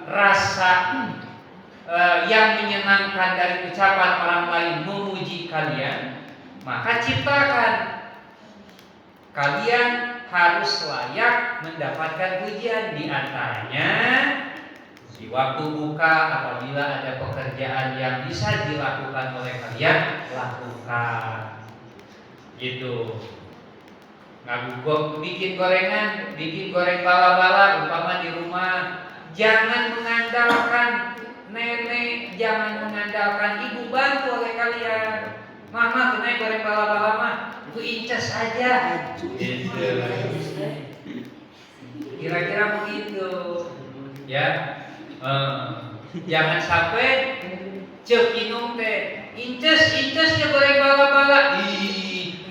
rasa yang menyenangkan dari ucapan orang lain memuji kalian, maka ciptakan. Kalian harus layak mendapatkan pujian, di antaranya di waktu buka, apabila ada pekerjaan yang bisa dilakukan oleh kalian, lakukan. Gitu. Bikin gorengan, bikin goreng bala-bala umpama di rumah, jangan mengandalkan nenek, jangan mengandalkan ibu, bantu oleh kalian. Mama kena goreng bala-bala mah, itu incas aja. Gitu. Kira-kira begitu, ya. Jangan sampai cek inung teh, incas ya goreng bala-bala.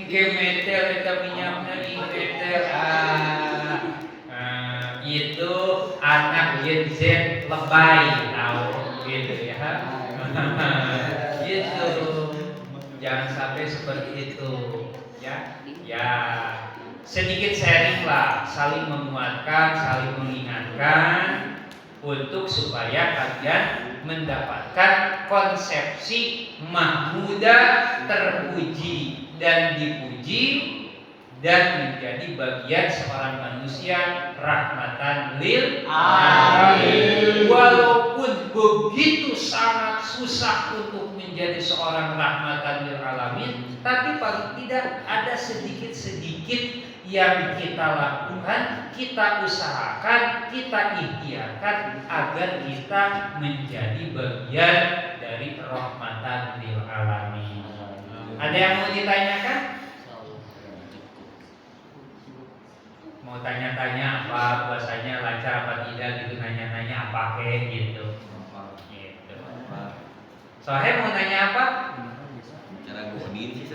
Gemetel eta minyakna gemetel. Itu anak Gen Z lebay, tahu gitu ya. Gitu. Jangan sampai seperti itu, ya. Ya, sedikit sharing lah, saling menguatkan, saling mengingatkan, untuk supaya kalian mendapatkan konsepsi mahmuda, terpuji dan dipuji, dan menjadi bagian seorang manusia rahmatan lil alamin. Walaupun begitu sangat susah untuk menjadi seorang rahmatan lil alamin, tapi paling tidak ada sedikit-sedikit yang kita lakukan, kita usahakan, kita ikhtiarkan agar kita menjadi bagian dari rahmatan lil alamin. Ada yang mau ditanyakan? Mau tanya-tanya apa, puasanya lancar apa tidak gitu, nanya-nanya apa kayak gitu. Sohe mau nanya apa?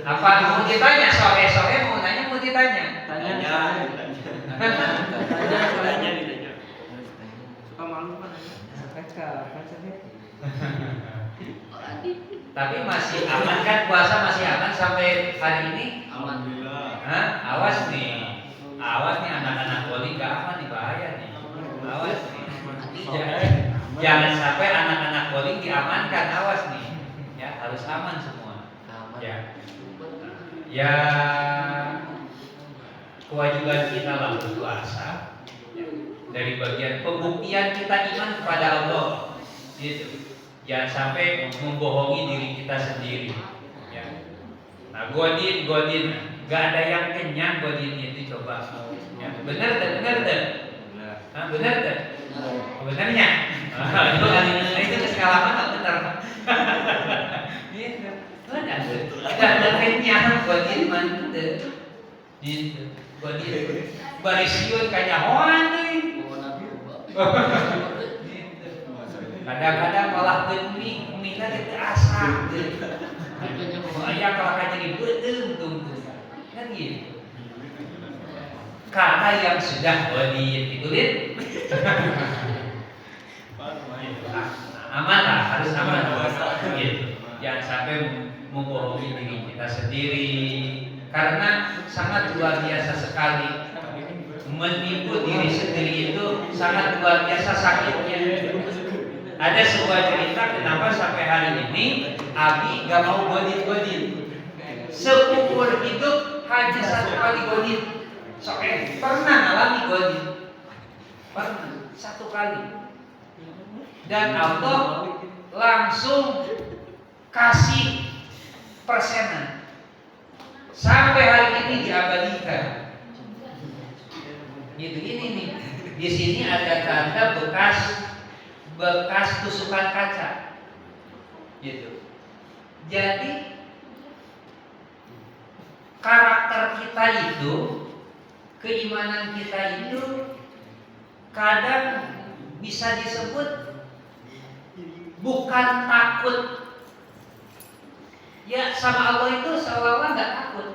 Apa mau ditanya? Sohe mau nanya, mau ditanya? Tanya. Suka malu kan? Tapi masih aman kan, puasa masih aman sampai hari ini? Alhamdulillah. Awas nih anak-anak poli gak aman nih, bahaya nih. Awas nih. Jangan sampai anak-anak poli diamankan, awas nih. Ya, harus aman semua. Ya. Ya, kewajiban kita lah berpuasa. Ya. dari bagian pembuktian kita iman kepada Allah. Gitu. Jangan sampai membohongi diri kita sendiri. Ya. Nah, godin, gak ada yang kenyang godin itu coba. Ya, benar dan. Nah, benar dan. Benarnya. Itu kesalahan benar. Gitu. Gak ada kenyang godin mantep. Gitu. Godin barisiun kayak hoan nih. Kadang-kadang malah benih, minta kita asak. Ayah kalau kayak jadi betul kan gitu. Kata yang sudah godin itu Lid. Aman lah, harus aman. Gitu. Jangan sampai membohongi diri kita sendiri. Karena sangat luar biasa sekali. Menipu diri sendiri itu sangat luar biasa sakitnya. Ada sebuah cerita kenapa sampai hari ini Abi gak mau godin. Seumur hidup hanya satu kali godin. Pernah alami godin. Pernah, satu kali. Dan Allah langsung kasih persenan. Sampai hari ini diabadikan. Gitu ini nih. Di sini ada tanda bekas tusukan kaca, gitu. Jadi karakter kita itu, keimanan kita itu kadang bisa disebut bukan takut. Ya sama Allah itu seolah-olah nggak takut,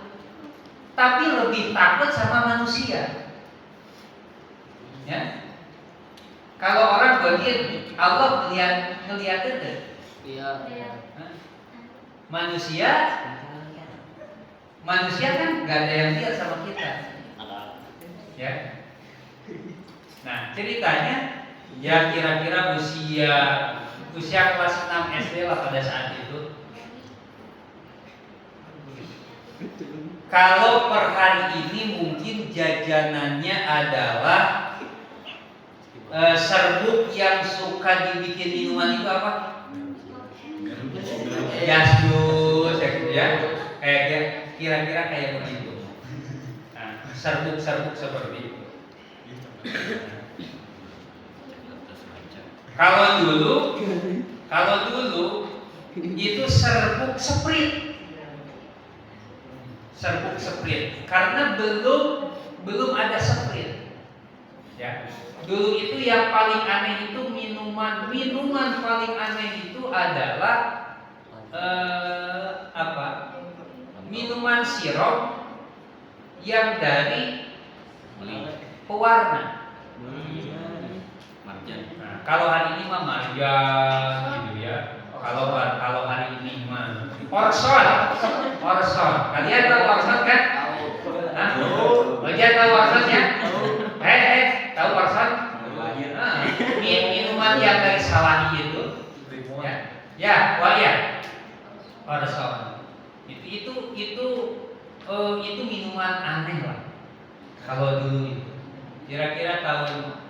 tapi lebih takut sama manusia. Ya. Kalau orang bagian Allah ngelihat itu. Iya. Manusia kan nggak ada yang lihat sama kita. Ya. Nah ceritanya ya kira-kira usia kelas 6 SD lah pada saat itu. Kalau per hari ini mungkin jajanannya adalah serbuk yang suka dibikin minuman itu apa? Jasjus, ya. Kayak kira-kira kayak begitu. Nah, serbuk-serbuk seperti itu. Kalau dulu itu serbuk Sprite. Karena belum ada Sprite. Ya. Dulu itu yang paling aneh itu minuman paling aneh itu adalah minuman sirup yang dari pewarna. Nah, kalau hari ini mah marjan gitu ya. Kalau hari ini mah Orson. Kalian tahu Orson kan? Hah? Kalian tahu Orson ya? Tahu Orson? Minuman yang dari Salahi itu. Ya, Orson. Itu minuman aneh lah. Kalau dulu itu. Kira-kira tahun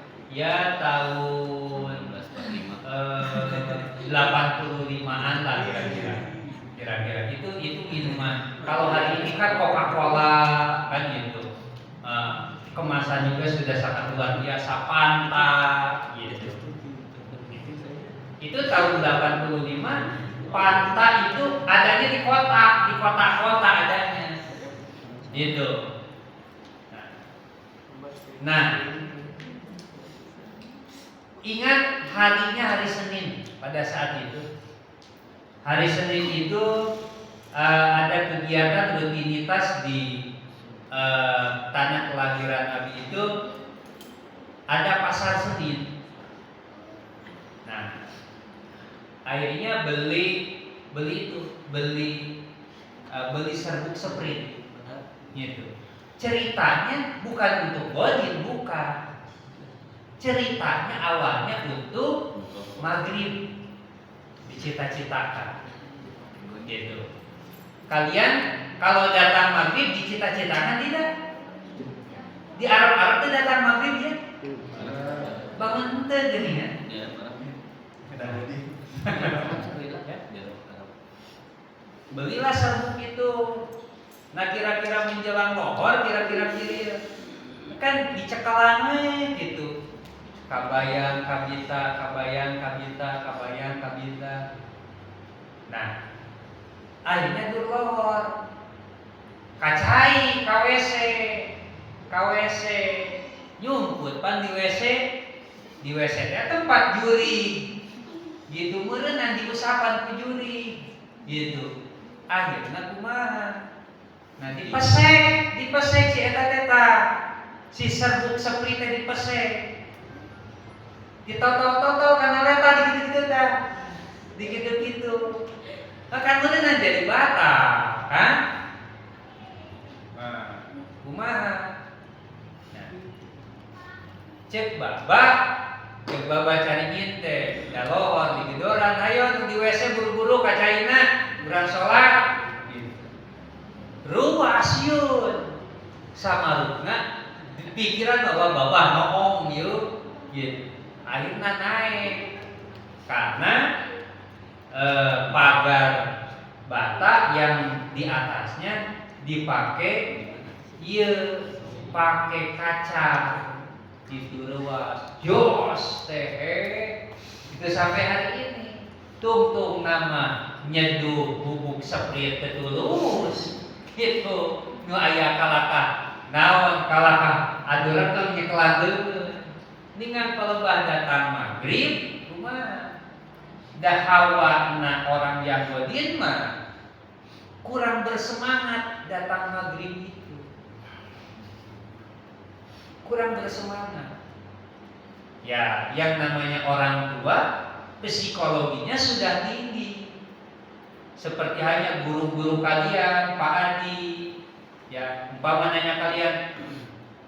85-an lah kira-kira. Itu minuman. Kalau hari ini kan Coca-Cola kan gitu. Kemasan juga sudah sangat luar biasa, Fanta gitu. Itu tahun 85 Fanta itu adanya di kota-kota adanya. Gitu. Nah, ingat harinya hari Senin pada saat itu. Hari Senin itu ada kegiatan rutinitas di tanah kelahiran Nabi itu, ada pasar Senin. Nah, akhirnya beli serbuk Sprite. Gitu. Ceritanya bukan untuk godin, bukan. Ceritanya awalnya untuk maghrib, dicita-citakan. Gitu. Kalian kalau datang maghrib dicita-citakan tidak? Di Arab itu datang maghrib ya? bangun teu geuning ya. Ya, barang. Ada lagi. Belilah serbuk itu. Nah kira-kira menjelang lohor, kira-kira kieu. Kan dicekalan we gitu. Kabayang kabita, kabayang kabita, kabayang kabita. Nah, akhirnya dur lohor. Kacai KWC nyumput pan di WC teh tempat juri gitu meureun diusapan ku juri gitu akhirna kumaha nah dipesek si eta si serbuk sepri teh dipesek ditoto-toto kana leta dikitu-kitu kan meureun jadi bata kan kumaha nah cek baba cari nginte da lohor di gedoran ayo di WC buru-buru kacaina urang salat gitu ruasieun samarupna pikiran bahwa babah noong yeuh gitu akhirna naik karena pagar bata yang di atasnya dipakai pakai kaca itu ruas jos teh itu sampai hari ini tungtung nama nyeduh bubuk seprit tetulus gitu nu aya kalakah naon kalakah aduran kan nyekeladeun ningan pelebah datang maghrib kumaha dah hawana orang Yahudin mah kurang bersemangat datang maghrib itu kurang bersemangat ya yang namanya orang tua psikologinya sudah tinggi seperti hanya guru-guru kalian Pak Adi ya umpama nanya kalian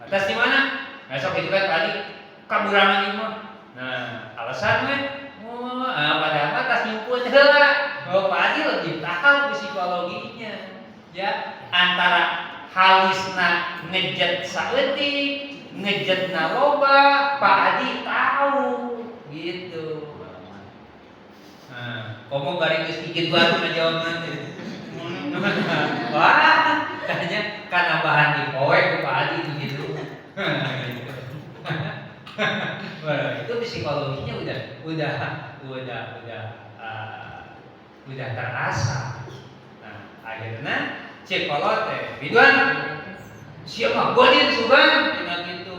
atas di mana besok itu kan Pak Adi kaburangan imam nah alasan padahal atas nyumput heula Pak Adi lebih tahu psikologinya ya antara halisna ngejet saeutik ngejet loba Pak Adi tahu gitu. Nah, komo bari geus dikit baru ngajawab nanti. Wah, kayaknya kana bahan dipoe ku Pak Adi gitu. Wah, itu psikologinya udah terasa. Nah, akhirnya psikolog teh Ridwan siapa godin sugan dengan gitu.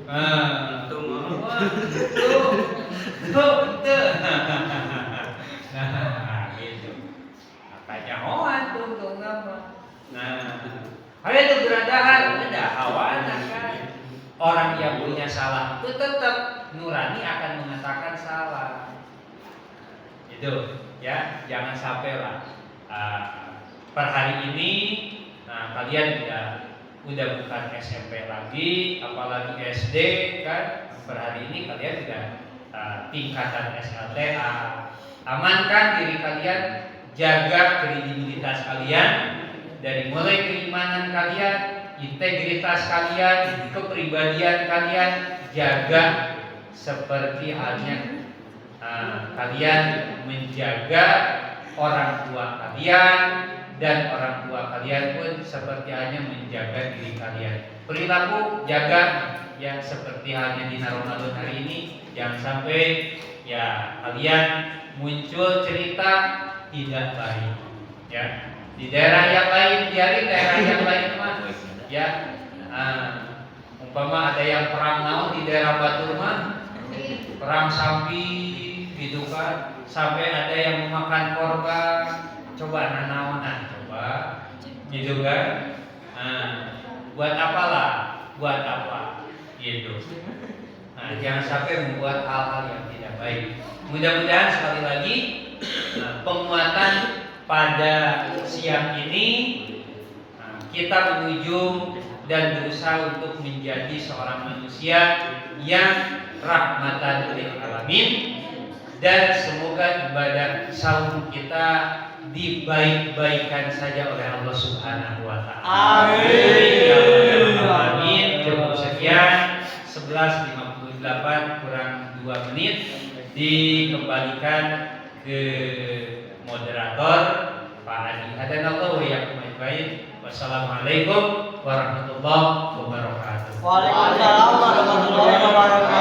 Itu mah. Tuh. Nah, gitu. Makanya hoan tuh nama. Nah, ada itu beradahan, ada hawana kan. Orang yang punya salah itu tetap nurani akan mengatakan salah. Itu ya, jangan sampai lah. Per hari ini, nah kalian udah bukan SMP lagi, apalagi SD kan. Per hari ini kalian sudah tingkatan SLTA. Amankan diri kalian, jaga kredibilitas kalian dari mulai keimanan kalian, integritas kalian, kepribadian kalian, jaga seperti halnya kalian menjaga orang tua kalian dan orang tua kalian pun seperti halnya menjaga diri kalian. Perilaku jaga ya seperti halnya di Ramadan hari ini, jangan sampai ya kalian muncul cerita tidak baik ya di daerah yang lain, biarin daerah yang lain mah ya umpama ada yang perang naon di daerah Batur mah perang sapi gitu kan sampai ada yang memakan korban coba naonan coba gitu kan buat apa gitu. Nah, jangan sampai membuat hal-hal yang tidak baik. Mudah-mudahan sekali lagi penguatan pada siang ini kita menuju dan berusaha untuk menjadi seorang manusia yang rahmatan lil alamin dan semoga ibadah saum kita dibaik-baikan saja oleh Allah Subhanahu wa taala. Amin. Cukup sekian 11.57 kurang 2 menit dikembalikan ke moderator Pak Adi. Hadanallahu wa iyyakum ajmain. Wassalamualaikum warahmatullahi wabarakatuh. Waalaikumsalam warahmatullahi wabarakatuh.